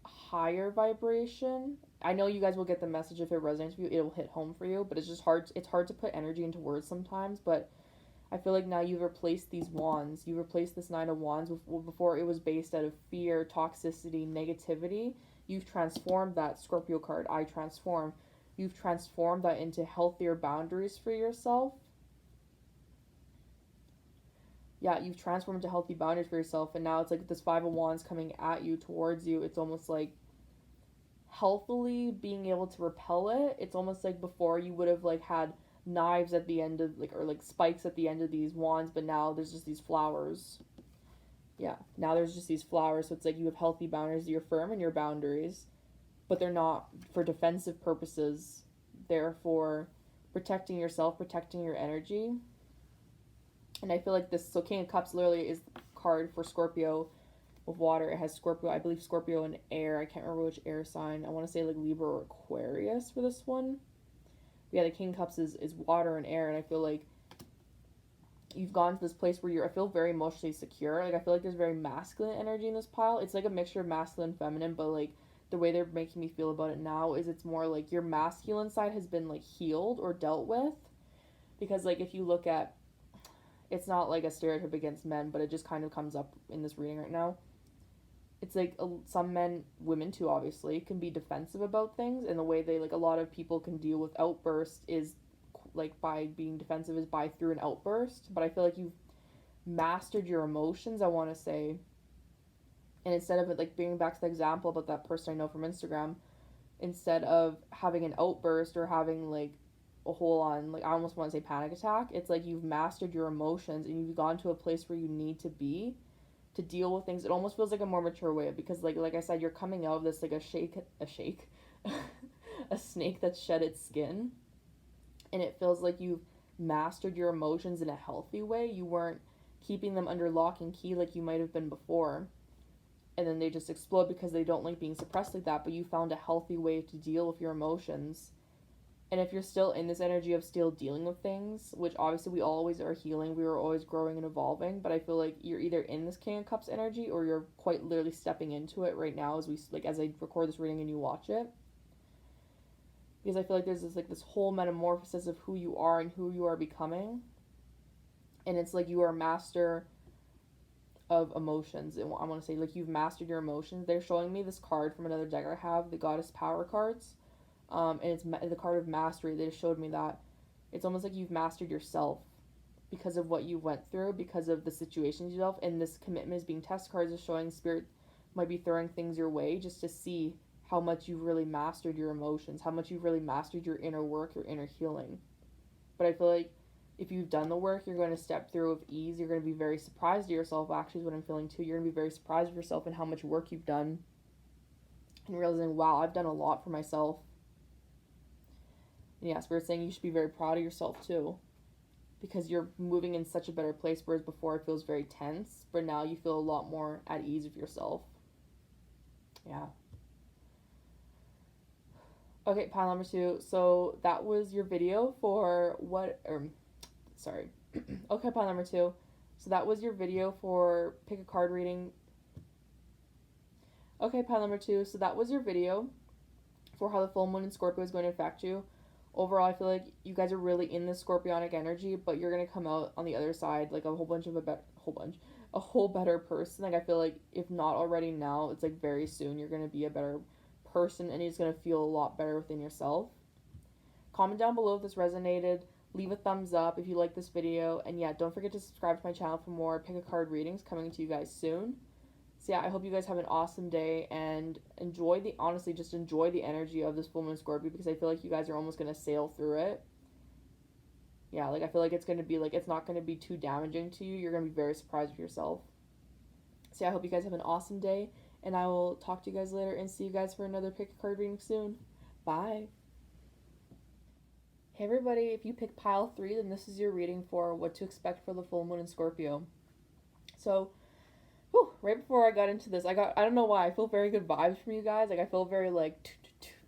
higher vibration. I know you guys will get the message if it resonates with you, it will hit home for you, but it's just hard to put energy into words sometimes. But I feel like now you've replaced these wands. You replaced this 9 of Wands with, before it was based out of fear, toxicity, negativity. You've transformed that Scorpio card, I transform. You've transformed that into healthier boundaries for yourself. Yeah, you've transformed into healthy boundaries for yourself, and now it's like this 5 of Wands coming at you, towards you. It's almost like healthily being able to repel it. It's almost like before you would have, like, had knives at the end of, like, or, like, spikes at the end of these wands, but now there's just these flowers. Yeah, now there's just these flowers, so it's like you have healthy boundaries. You're firm in your boundaries, but they're not for defensive purposes. They're for protecting yourself, protecting your energy. And I feel like this, so King of Cups literally is the card for Scorpio with water. It has Scorpio, I believe Scorpio and air. I can't remember which air sign. I want to say like Libra or Aquarius for this one. But yeah, the King of Cups is water and air, and I feel like you've gone to this place where I feel very emotionally secure. Like, I feel like there's very masculine energy in this pile. It's like a mixture of masculine and feminine, but like the way they're making me feel about it now is it's more like your masculine side has been like healed or dealt with. Because like if you look at, it's not like a stereotype against men, but it just kind of comes up in this reading right now. It's like some men, women too, obviously, can be defensive about things, and the way they, like, a lot of people can deal with outbursts is like by being defensive is by through an outburst. But I feel like you've mastered your emotions, I want to say, and instead of it, like, bringing back to the example about that person I know from Instagram, instead of having an outburst or having like a whole on, like, I almost want to say panic attack, it's like you've mastered your emotions and you've gone to a place where you need to be to deal with things. It almost feels like a more mature way, because like I said, you're coming out of this like a snake that's shed its skin, and it feels like you've mastered your emotions in a healthy way. You weren't keeping them under lock and key like you might have been before, and then they just explode because they don't like being suppressed like that. But you found a healthy way to deal with your emotions. And if you're still in this energy of still dealing with things, which obviously we always are healing, we are always growing and evolving, but I feel like you're either in this King of Cups energy or you're quite literally stepping into it right now as I record this reading and you watch it. Because I feel like there's this whole metamorphosis of who you are and who you are becoming. And it's like you are a master of emotions. And I want to say, like, you've mastered your emotions. They're showing me this card from another deck I have, the Goddess Power cards. And it's the card of mastery. They just showed me that it's almost like you've mastered yourself because of what you went through, because of the situations you dealt. And this commitment is being test cards is showing spirit might be throwing things your way just to see how much you've really mastered your emotions, how much you've really mastered your inner work, your inner healing. But I feel like if you've done the work, you're going to step through with ease. You're going to be very surprised of yourself, actually, is what I'm feeling too. You're going to be very surprised of yourself and how much work you've done, and realizing, wow, I've done a lot for myself. And yeah, Spirit's saying you should be very proud of yourself too, because you're moving in such a better place, whereas before it feels very tense, but now you feel a lot more at ease with yourself. Yeah. Okay, pile number 2. So that was your video for okay, pile number 2. So that was your video for pick a card reading. Okay, pile number 2. So that was your video for how the full moon in Scorpio is going to affect you. Overall, I feel like you guys are really in this scorpionic energy, but you're going to come out on the other side like a whole better person. Like, I feel like if not already now, it's like very soon you're going to be a better person, and you're just going to feel a lot better within yourself. Comment down below if this resonated. Leave a thumbs up if you like this video, and yeah, don't forget to subscribe to my channel for more pick a card readings coming to you guys soon. So yeah, I hope you guys have an awesome day and enjoy the energy of this full moon Scorpio, because I feel like you guys are almost going to sail through it. Yeah, like, I feel like it's going to be like, it's not going to be too damaging to you. You're going to be very surprised with yourself. So yeah, I hope you guys have an awesome day, and I will talk to you guys later and see you guys for another pick a card reading soon. Bye. Hey everybody, if you pick pile 3, then this is your reading for what to expect for the full moon in Scorpio. So, right before I got into this, I don't know why, I feel very good vibes from you guys. Like, I feel very, like,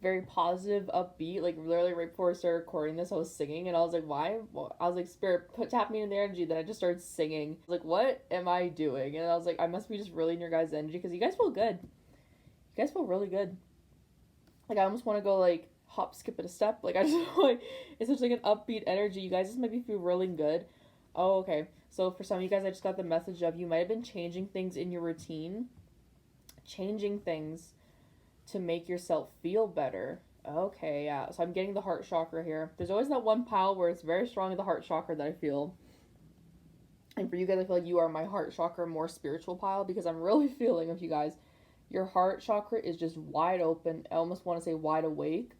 very positive, upbeat. Like, literally right before I started recording this, I was singing, and I was like, why? Well, I was like, Spirit, tap me in the energy. Then I just started singing. I was like, what am I doing? And I was like, I must be just really in your guys' energy, because you guys feel good. You guys feel really good. Like, I almost want to go, like, hop, skip, and a step. Like, I just, like, it's such, like, an upbeat energy. You guys just make me feel really good. Oh, okay. So for some of you guys, I just got the message of you might have been changing things in your routine. Changing things to make yourself feel better. Okay, yeah. So I'm getting the heart chakra here. There's always that one pile where it's very strong in the heart chakra that I feel. And for you guys, I feel like you are my heart chakra more spiritual pile, because I'm really feeling with you guys. Your heart chakra is just wide open. I almost want to say wide awake.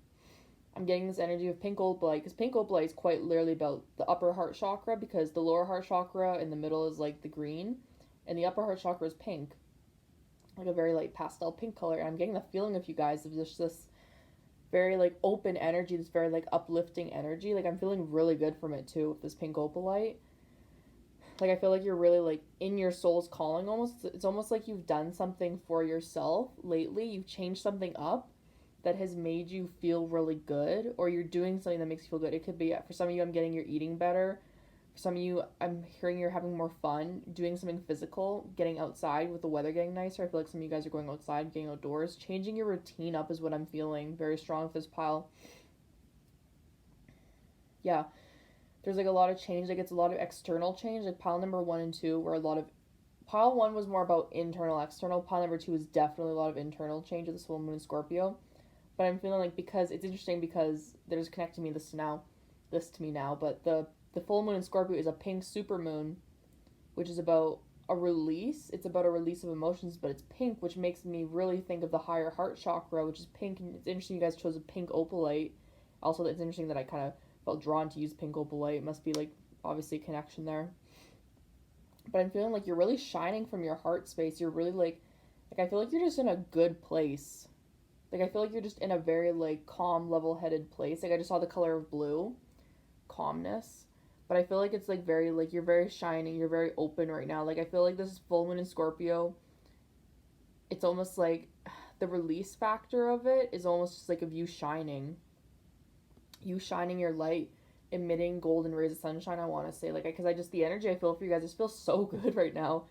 I'm getting this energy of pink opalite, because pink opalite is quite literally about the upper heart chakra, because the lower heart chakra in the middle is like the green, and the upper heart chakra is pink, like a very light pastel pink color. And I'm getting the feeling of you guys of just this very like open energy, this very like uplifting energy. Like I'm feeling really good from it too with this pink opalite. Like I feel like you're really like in your soul's calling almost. It's almost like you've done something for yourself lately. You've changed something up that has made you feel really good, or you're doing something that makes you feel good. It could be, for some of you, I'm getting you're eating better. For some of you, I'm hearing you're having more fun, doing something physical, getting outside with the weather getting nicer. I feel like some of you guys are going outside, getting outdoors. Changing your routine up is what I'm feeling very strong with this pile. Yeah, there's like a lot of change. Like it's a lot of external change. Like pile number 1 and 2 were a lot of, pile 1 was more about internal, external. Pile number 2 is definitely a lot of internal change with this full moon in Scorpio. But I'm feeling like, because it's interesting because there's connecting me this to me now. But the full moon in Scorpio is a pink super moon, which is about a release. It's about a release of emotions, but it's pink, which makes me really think of the higher heart chakra, which is pink. And it's interesting you guys chose a pink opalite. Also, it's interesting that I kind of felt drawn to use pink opalite. It must be like obviously a connection there. But I'm feeling like you're really shining from your heart space. You're really like I feel like you're just in a good place. Like I feel like you're just in a very like calm, level-headed place. Like I just saw the color of blue, calmness. But I feel like it's like very like you're very shining, you're very open right now. Like I feel like this is full moon in Scorpio. It's almost like the release factor of it is almost just like of you shining. You shining your light, emitting golden rays of sunshine, I want to say. Like, because I just, the energy I feel for you guys just feels so good right now.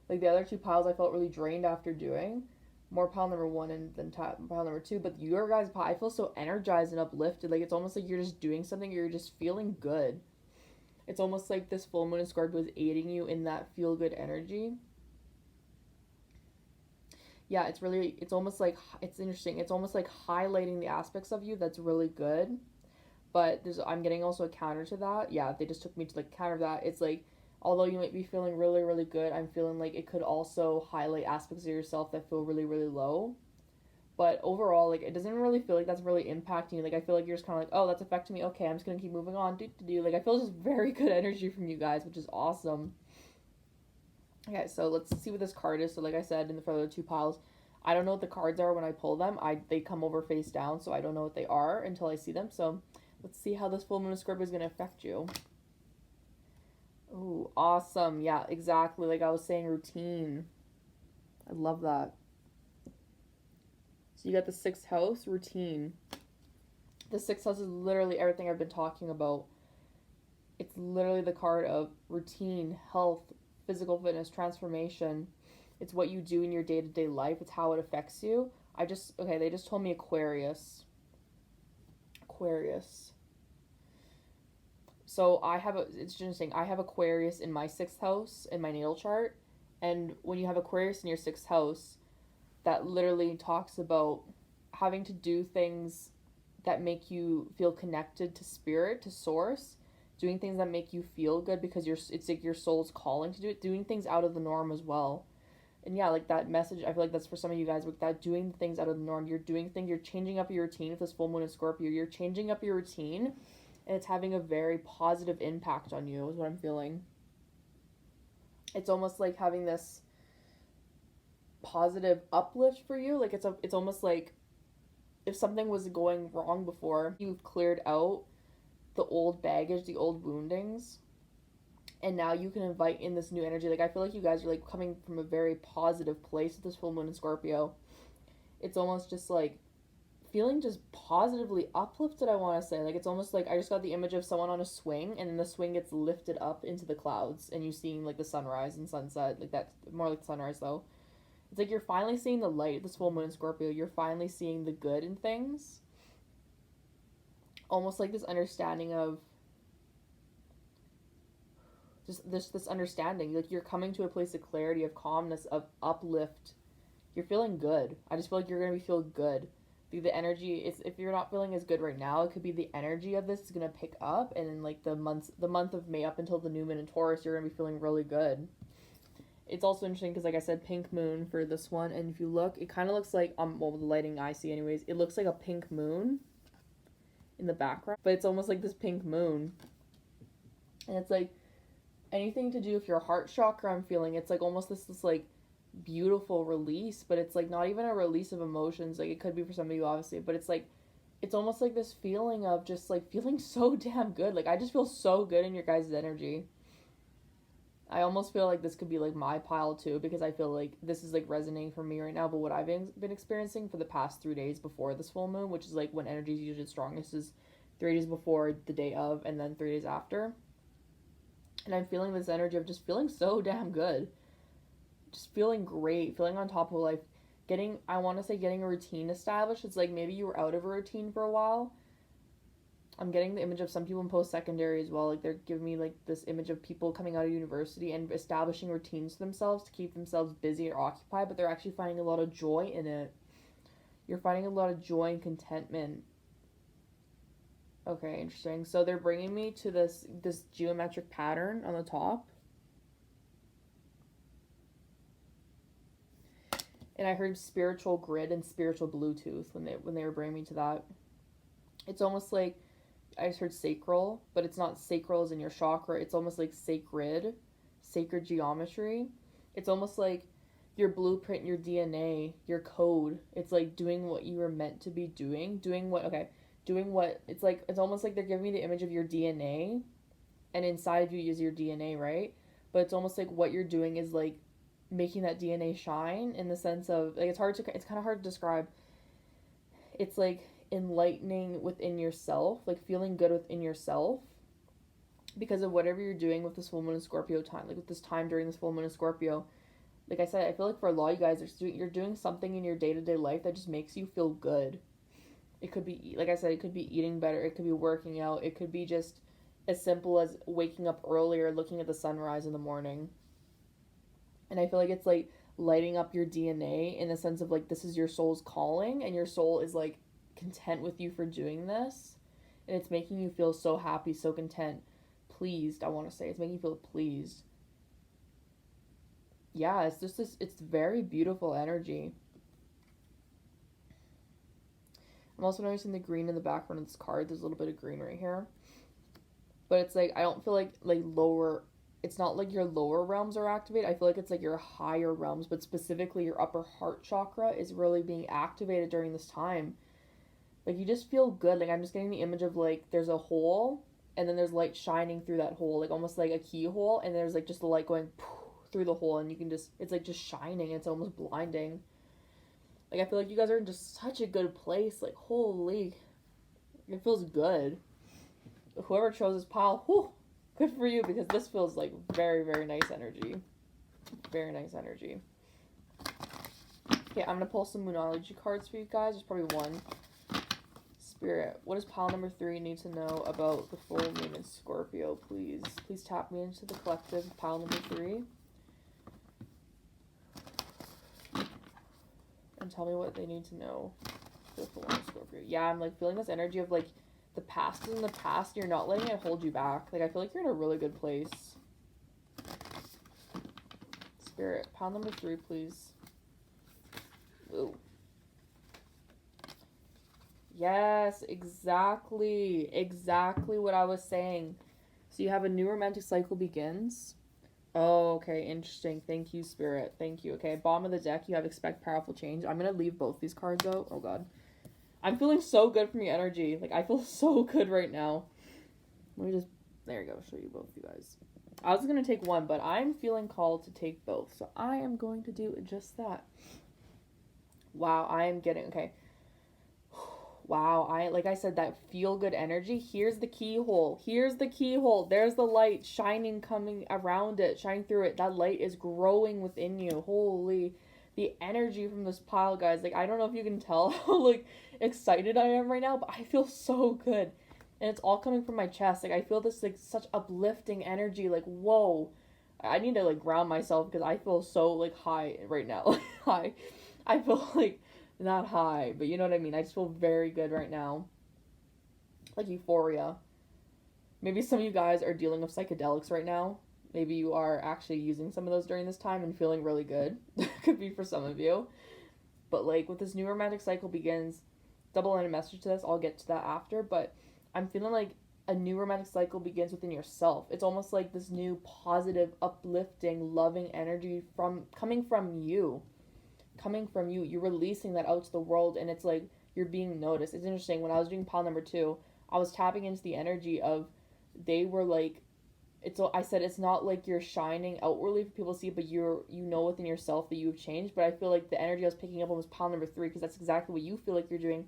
Like, the other 2 piles I felt really drained after doing. More pile number 1 and then pile number 2. But your guys' pile, I feel so energized and uplifted. Like, it's almost like you're just doing something, you're just feeling good. It's almost like this full moon in Scorpio is aiding you in that feel good energy. Yeah, it's really, it's almost like, it's interesting. It's almost like highlighting the aspects of you that's really good. But I'm getting also a counter to that. Yeah, they just took me to like counter that. It's like, although you might be feeling really, really good, I'm feeling like it could also highlight aspects of yourself that feel really, really low. But overall, like, it doesn't really feel like that's really impacting you. Like, I feel like you're just kind of like, oh, that's affecting me. Okay, I'm just going to keep moving on. Like, I feel just very good energy from you guys, which is awesome. Okay, so let's see what this card is. So, like I said, in the other 2 piles, I don't know what the cards are when I pull them. They come over face down, so I don't know what they are until I see them. So, let's see how this full moon in Scorpio is going to affect you. Ooh, awesome. Yeah, exactly. Like I was saying, routine. I love that. So you got the 6th house, routine. The 6th house is literally everything I've been talking about. It's literally the card of routine, health, physical fitness, transformation. It's what you do in your day-to-day life. It's how it affects you. They just told me Aquarius. So it's interesting, I have Aquarius in my 6th house in my natal chart. And when you have Aquarius in your 6th house, that literally talks about having to do things that make you feel connected to spirit, to source, doing things that make you feel good because it's like your soul's calling to do it, doing things out of the norm as well. And yeah, like that message, I feel like that's for some of you guys with that doing things out of the norm. You're doing things, you're changing up your routine with this full moon in Scorpio. You're changing up your routine and it's having a very positive impact on you is what I'm feeling. It's almost like having this positive uplift for you. Like it's almost like if something was going wrong before, you've cleared out the old baggage, the old woundings, and now you can invite in this new energy. Like I feel like you guys are like coming from a very positive place with this full moon in Scorpio. It's almost just like feeling just positively uplifted, I want to say. Like it's almost like I just got the image of someone on a swing and then the swing gets lifted up into the clouds and you seeing like the sunrise and sunset, like that, more like sunrise though. It's like you're finally seeing the light, this full moon in Scorpio. You're finally seeing the good in things. Almost like this understanding of just this understanding. Like you're coming to a place of clarity, of calmness, of uplift. You're feeling good. I just feel like you're going to feel good. The energy is, if you're not feeling as good right now, it could be the energy of this is going to pick up, and in like the month of May up until the new moon in Taurus, you're going to be feeling really good. It's also interesting because, like I said, pink moon for this one, and if you look, it kind of looks like, well, the lighting I see anyways, it looks like a pink moon in the background, but it's almost like this pink moon, and it's like anything to do with your heart chakra, I'm feeling it's like almost this like beautiful release, but it's like not even a release of emotions. Like it could be for some of you obviously, but it's like it's almost like this feeling of just like feeling so damn good. Like I just feel so good in your guys' energy. I almost feel like this could be like my pile too, because I feel like this is like resonating for me right now. But what I've been experiencing for the past 3 days before this full moon, which is like when energy is usually strongest, is 3 days before, the day of, and then 3 days after. And I'm feeling this energy of just feeling so damn good. Just feeling great, feeling on top of life. I want to say getting a routine established. It's like maybe you were out of a routine for a while. I'm getting the image of some people in post-secondary as well. Like they're giving me like this image of people coming out of university and establishing routines for themselves to keep themselves busy or occupied, but they're actually finding a lot of joy in it. You're finding a lot of joy and contentment. Okay, interesting. So they're bringing me to this geometric pattern on the top. And I heard spiritual grid and spiritual Bluetooth when they were bringing me to that. It's almost like I just heard sacral, but it's not sacral as in your chakra. It's almost like sacred geometry. It's almost like your blueprint, your DNA, your code. It's like doing what you were meant to be doing. It's almost like they're giving me the image of your DNA, and inside of you is your DNA, right? But it's almost like what you're doing is like making that DNA shine in the sense of like it's kind of hard to describe. It's like enlightening within yourself, like feeling good within yourself because of whatever you're doing with this full moon in Scorpio time, like with this time during this full moon in Scorpio. Like I said, I feel like for a lot of you guys, you're doing something in your day-to-day life that just makes you feel good. It could be, like I said, it could be eating better, it could be working out, it could be just as simple as waking up earlier, looking at the sunrise in the morning. And I feel like it's like lighting up your DNA in the sense of like this is your soul's calling, and your soul is like content with you for doing this, and it's making you feel so happy, so content, pleased. I want to say it's making you feel pleased. Yeah, it's just it's very beautiful energy. I'm also noticing the green in the background of this card. There's a little bit of green right here, but it's like I don't feel like lower. It's not like your lower realms are activated. I feel like it's like your higher realms, but specifically your upper heart chakra is really being activated during this time. Like, you just feel good. Like, I'm just getting the image of, like, there's a hole, and then there's light shining through that hole. Like, almost like a keyhole, and there's, like, just the light going through the hole, and you can just, it's, like, just shining. It's almost blinding. Like, I feel like you guys are in just such a good place. Like, holy. It feels good. Whoever chose this pile, whew, good for you, because this feels, like, very, very nice energy. Very nice energy. Okay, I'm going to pull some Moonology cards for you guys. There's probably one. Spirit, what does pile number 3 need to know about the full moon in Scorpio, please? Please tap me into the collective pile number 3. And tell me what they need to know for the full moon in Scorpio. Yeah, I'm like feeling this energy of like the past is in the past. You're not letting it hold you back. Like I feel like you're in a really good place. Spirit, pile number 3, please. Ooh. Yes, exactly what I was saying. So you have a new romantic cycle begins. Oh, okay, interesting. Thank you, Spirit. Thank you. Okay, bottom of the deck, you have expect powerful change. I'm going to leave both these cards out. Oh, God. I'm feeling so good from your energy. Like, I feel so good right now. Let me just, there you go, show you both, you guys. I was going to take one, but I'm feeling called to take both. So I am going to do just that. Wow, I am getting, okay. Wow, like I said, that feel-good energy. Here's the keyhole. Here's the keyhole. There's the light shining, coming around it, shining through it. That light is growing within you. Holy, the energy from this pile, guys. Like, I don't know if you can tell how, like, excited I am right now, but I feel so good. And it's all coming from my chest. Like, I feel this, like, such uplifting energy. Like, whoa. I need to, like, ground myself because I feel so, like, high right now. High. I feel, like, not high, but you know what I mean. I just feel very good right now. Like euphoria. Maybe some of you guys are dealing with psychedelics right now. Maybe you are actually using some of those during this time and feeling really good. Could be for some of you. But like with this new romantic cycle begins, double-ended message to this. I'll get to that after. But I'm feeling like a new romantic cycle begins within yourself. It's almost like this new positive, uplifting, loving energy coming from you. Coming from you. You're releasing that out to the world, and it's like you're being noticed. It's interesting. When I was doing pile number 2, I was tapping into the energy of, they were like, I said it's not like you're shining outwardly for people to see, but you know within yourself that you've changed. But I feel like the energy I was picking up on was pile number 3, because that's exactly what you feel like you're doing.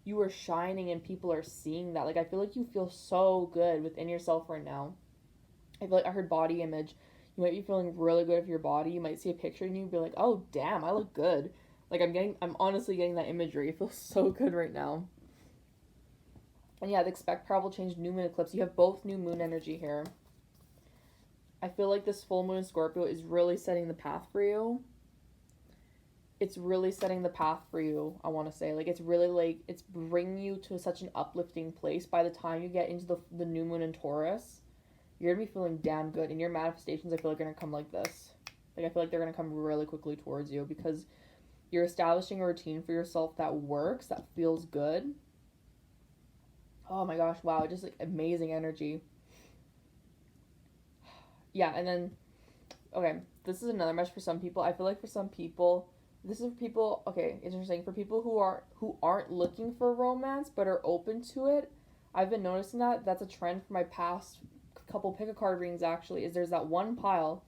You are shining and people are seeing that. Like, I feel like you feel so good within yourself right now. I feel like I heard body image. You might be feeling really good with your body. You might see a picture and you be like, oh damn, I look good. Like, I'm honestly getting that imagery. It feels so good right now. And yeah, the expect powerful change, new moon eclipse. You have both new moon energy here. I feel like this full moon in Scorpio is really setting the path for you. It's really setting the path for you, I want to say. Like, it's really, like, it's bringing you to such an uplifting place. By the time you get into the new moon in Taurus, you're going to be feeling damn good. And your manifestations, I feel like, are going to come like this. Like, I feel like they're going to come really quickly towards you, because you're establishing a routine for yourself that works, that feels good. Oh my gosh, wow, just, like, amazing energy. Yeah, and then, okay, this is another message for some people. I feel like for some people, this is for people, okay, it's interesting, for people who aren't looking for romance but are open to it. I've been noticing that's a trend for my past couple pick a card readings, actually, is there's that one pile.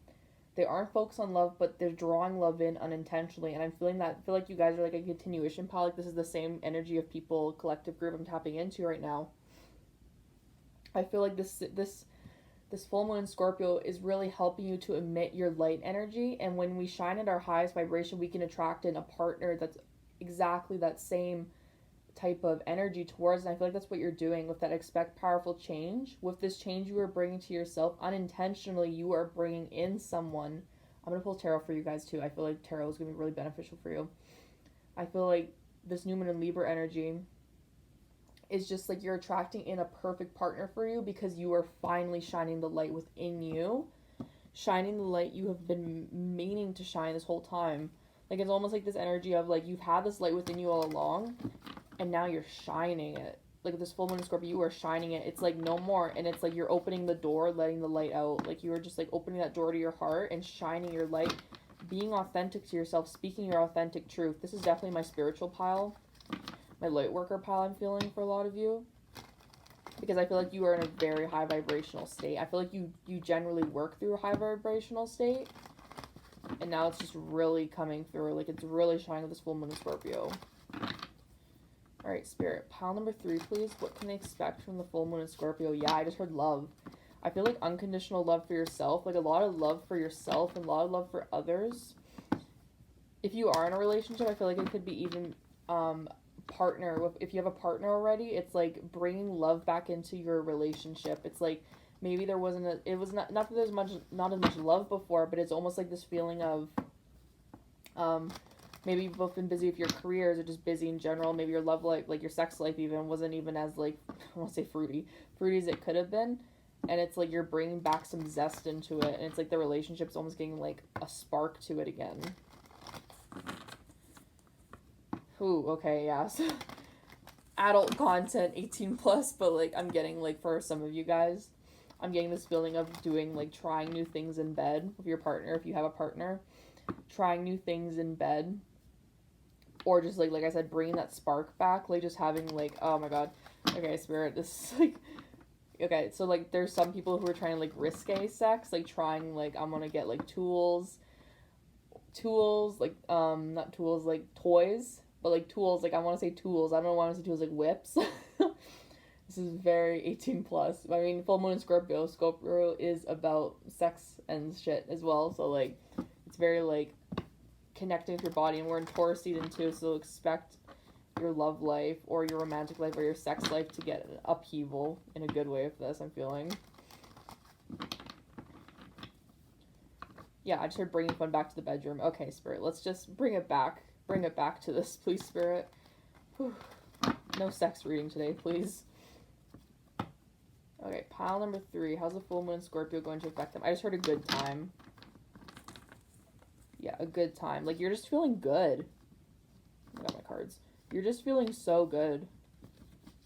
They aren't focused on love, but they're drawing love in unintentionally, and I feel like you guys are like a continuation pile. Like, this is the same energy of people, collective group I'm tapping into right now. I feel like this full moon in Scorpio is really helping you to emit your light energy, and when we shine at our highest vibration, we can attract in a partner that's exactly that same type of energy towards, and I feel like that's what you're doing with that expect powerful change. With this change you are bringing to yourself, unintentionally you are bringing in someone. I'm going to pull tarot for you guys too. I feel like tarot is going to be really beneficial for you. I feel like this new moon in Libra energy is just like you're attracting in a perfect partner for you, because you are finally shining the light within you, shining the light you have been meaning to shine this whole time. Like, it's almost like this energy of, like, you've had this light within you all along, and now you're shining it. Like, this full moon in Scorpio, you are shining it. It's like no more, and it's like you're opening the door, letting the light out. Like, you are just like opening that door to your heart and shining your light, being authentic to yourself, speaking your authentic truth. This is definitely my spiritual pile, my light worker pile I'm feeling for a lot of you, because I feel like you are in a very high vibrational state. I feel like you generally work through a high vibrational state, and now it's just really coming through. Like, it's really shining with this full moon in Scorpio. All right, Spirit, pile number 3, please. What can they expect from the full moon in Scorpio? Yeah, I just heard love. I feel like unconditional love for yourself, like a lot of love for yourself and a lot of love for others. If you are in a relationship, I feel like it could be even partner with, if you have a partner already, it's like bringing love back into your relationship. It's like maybe there wasn't it was not that there's not as much love before, but it's almost like this feeling of maybe you've both been busy with your careers or just busy in general. Maybe your love life, like your sex life even, wasn't even as, like, I won't say fruity as it could have been, and it's like you're bringing back some zest into it, and it's like the relationship's almost getting like a spark to it again. Ooh, okay, yeah. So, adult content, 18 plus, but like I'm getting, like, for some of you guys, I'm getting this feeling of doing, like, trying new things in bed with your partner, if you have a partner, trying new things in bed, or just like I said, bringing that spark back, like just having, like, oh my god, okay, Spirit, this is like, okay, so like there's some people who are trying, like, risque sex, like trying, like, I'm gonna get, like, tools, like, not tools, like, toys, but, like, tools, like, I want to say tools, I don't know why I want to say tools, like, whips. This is very 18 plus. I mean, full moon in Scorpio is about sex and shit as well, so, like, it's very, like, connecting with your body, and we're in Taurus season too, so expect your love life or your romantic life or your sex life to get an upheaval in a good way with this, I'm feeling. Yeah, I just heard bringing fun back to the bedroom. Okay, Spirit, let's just bring it back to this, please, Spirit. Whew. No sex reading today, please. Okay, pile number 3. How's the full moon in Scorpio going to affect them? I just heard a good time. Yeah, a good time. Like, you're just feeling good. I got my cards. You're just feeling so good.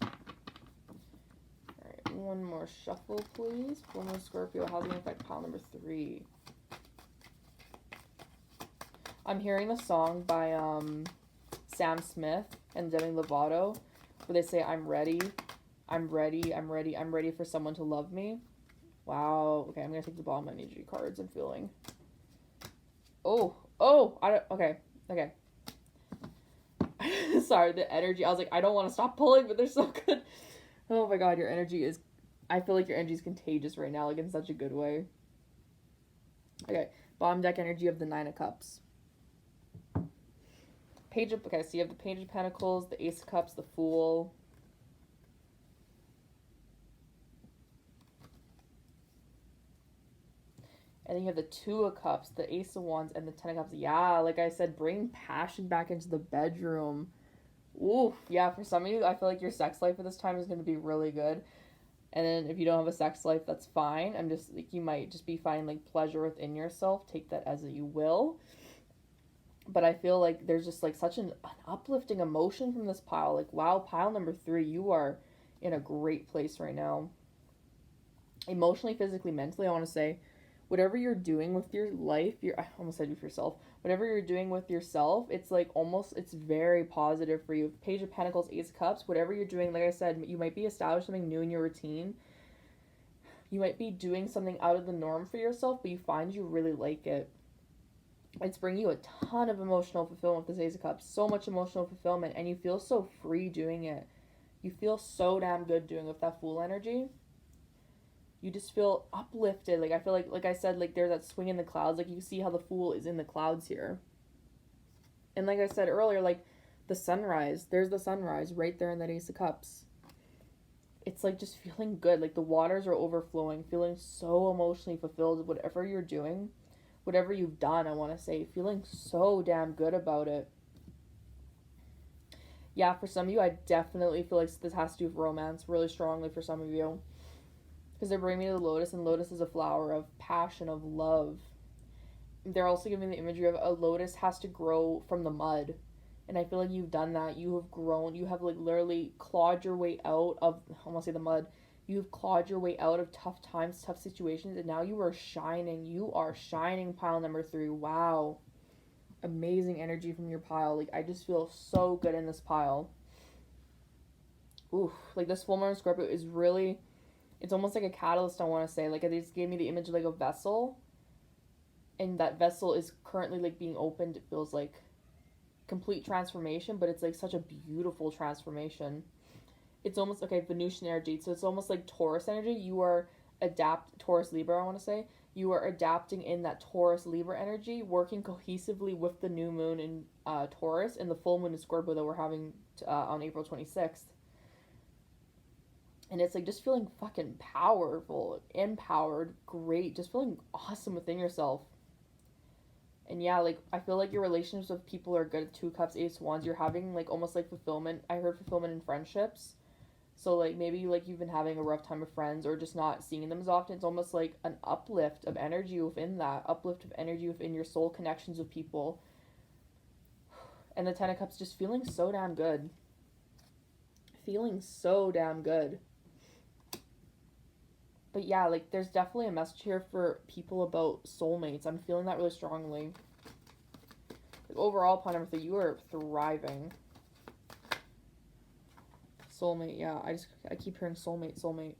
Alright, One more shuffle, please. Full moon Scorpio, how's it going to affect pile number 3? I'm hearing the song by Sam Smith and Demi Lovato where they say, I'm ready for someone to love me. Wow. Okay, I'm going to take the bottom energy cards I'm feeling. Okay. Sorry, the energy. I was like, I don't want to stop pulling, but they're so good. Oh my god, your energy is... I feel like your energy is contagious right now, like in such a good way. Okay, bottom deck energy of the 9 of Cups. Okay, so you have the Page of Pentacles, the Ace of Cups, the Fool. And then you have the 2 of Cups, the Ace of Wands, and the 10 of Cups. Yeah, like I said, bring passion back into the bedroom. Ooh, yeah, for some of you, I feel like your sex life at this time is going to be really good. And then if you don't have a sex life, that's fine. I'm just, like, you might just be finding, like, pleasure within yourself. Take that as you will. But I feel like there's just, like, such an uplifting emotion from this pile. Like, wow, pile number 3, you are in a great place right now. Emotionally, physically, mentally, I want to say, whatever you're doing with your life, I almost said with yourself, whatever you're doing with yourself, it's like almost, it's very positive for you. Page of Pentacles, Ace of Cups, whatever you're doing, like I said, you might be establishing something new in your routine. You might be doing something out of the norm for yourself, but you find you really like it. It's bringing you a ton of emotional fulfillment with this Ace of Cups. So much emotional fulfillment, and you feel so free doing it. You feel so damn good doing it with that Fool energy. You just feel uplifted. Like, I feel like I said, like, there's that swing in the clouds. Like, you see how the Fool is in the clouds here. And like I said earlier, like, the sunrise. There's the sunrise right there in that Ace of Cups. It's, like, just feeling good. Like, the waters are overflowing. Feeling so emotionally fulfilled. Whatever you're doing. Whatever you've done, I want to say. Feeling so damn good about it. Yeah, for some of you, I definitely feel like this has to do with romance really strongly for some of you. Because they're bringing me to the lotus, and lotus is a flower of passion, of love. They're also giving the imagery of a lotus has to grow from the mud. And I feel like you've done that. You have grown. You have, like, literally clawed your way out of, I want to say the mud. You've clawed your way out of tough times, tough situations, and now you are shining. You are shining, pile number 3. Wow. Amazing energy from your pile. Like, I just feel so good in this pile. Oof. Like, this full moon Scorpio is really... It's almost like a catalyst, I want to say. Like, they just gave me the image of, like, a vessel. And that vessel is currently, like, being opened. It feels like complete transformation, but it's, like, such a beautiful transformation. It's almost, okay, Venusian energy. So it's almost like Taurus energy. You are Taurus Libra, I want to say. You are adapting in that Taurus Libra energy, working cohesively with the new moon in Taurus and the full moon in Scorpio that we're having on April 26th. And it's like just feeling fucking powerful, empowered, great, just feeling awesome within yourself. And yeah, like, I feel like your relationships with people are good. 2 Cups, Ace of Wands. You're having, like, almost like fulfillment. I heard fulfillment in friendships. So, like, maybe, like, you've been having a rough time with friends or just not seeing them as often. It's almost like an uplift of energy within that. Uplift of energy within your soul connections with people. And the 10 of Cups just feeling so damn good. Feeling so damn good. But yeah, like, there's definitely a message here for people about soulmates. I'm feeling that really strongly. Like, overall, upon everything, you are thriving. Soulmate, yeah. I keep hearing soulmate.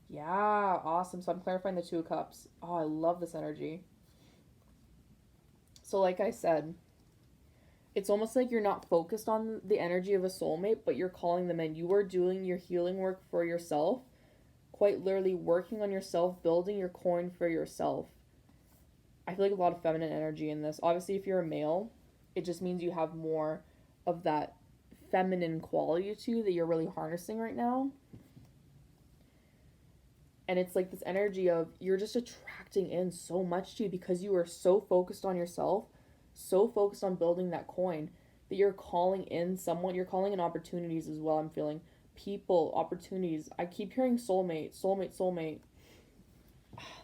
Yeah, awesome. So I'm clarifying the 2 of Cups. Oh, I love this energy. So like I said, it's almost like you're not focused on the energy of a soulmate, but you're calling them in. You are doing your healing work for yourself. Quite literally working on yourself, building your coin for yourself. I feel like a lot of feminine energy in this. Obviously, if you're a male, it just means you have more of that feminine quality to you that you're really harnessing right now. And it's like this energy of you're just attracting in so much to you because you are so focused on yourself, so focused on building that coin that you're calling in someone, you're calling in opportunities as well, I'm feeling. People, opportunities. I keep hearing soulmate.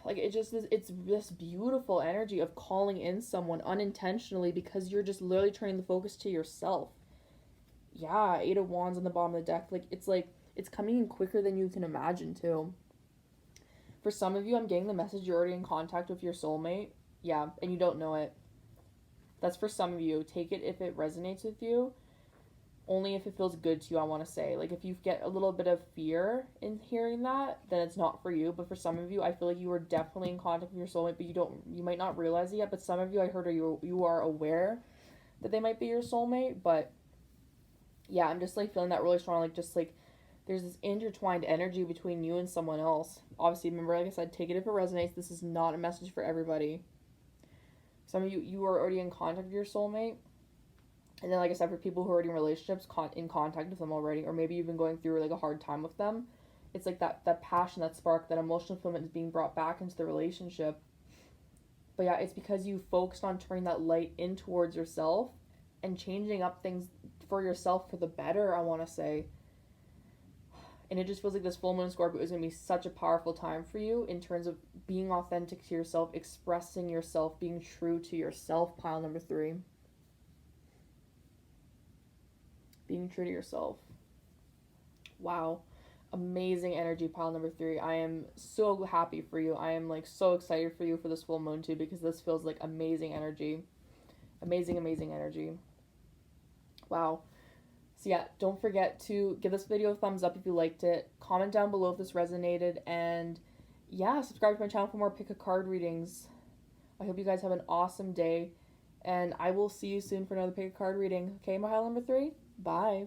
Like, it's this beautiful energy of calling in someone unintentionally because you're just literally turning the focus to yourself. Yeah, 8 of Wands on the bottom of the deck. Like, it's like it's coming in quicker than you can imagine too. For some of you, I'm getting the message you're already in contact with your soulmate. Yeah, and you don't know it. That's for some of you. Take it if it resonates with you. Only if it feels good to you, I want to say. Like, if you get a little bit of fear in hearing that, then it's not for you. But for some of you, I feel like you are definitely in contact with your soulmate, but you might not realize it yet. But some of you, I heard, you are aware that they might be your soulmate. But yeah, I'm just like feeling that really strong. Like, just like there's this intertwined energy between you and someone else. Obviously, remember, like I said, take it if it resonates. This is not a message for everybody. Some of you are already in contact with your soulmate. And then, like I said, for people who are already in relationships, in contact with them already, or maybe you've been going through like a hard time with them, it's like that passion, that spark, that emotional fulfillment is being brought back into the relationship. But yeah, it's because you focused on turning that light in towards yourself and changing up things for yourself for the better, I want to say. And it just feels like this full moon Scorpio is going to be such a powerful time for you in terms of being authentic to yourself, expressing yourself, being true to yourself, pile number 3. Being true to yourself. Wow. Amazing energy, pile number 3. I am so happy for you. I am like so excited for you for this full moon too, because this feels like amazing energy. Amazing energy. Wow. So yeah, don't forget to give this video a thumbs up if you liked it. Comment down below if this resonated. And yeah, subscribe to my channel for more pick a card readings. I hope you guys have an awesome day. And I will see you soon for another pick a card reading. Okay, pile number 3? Bye.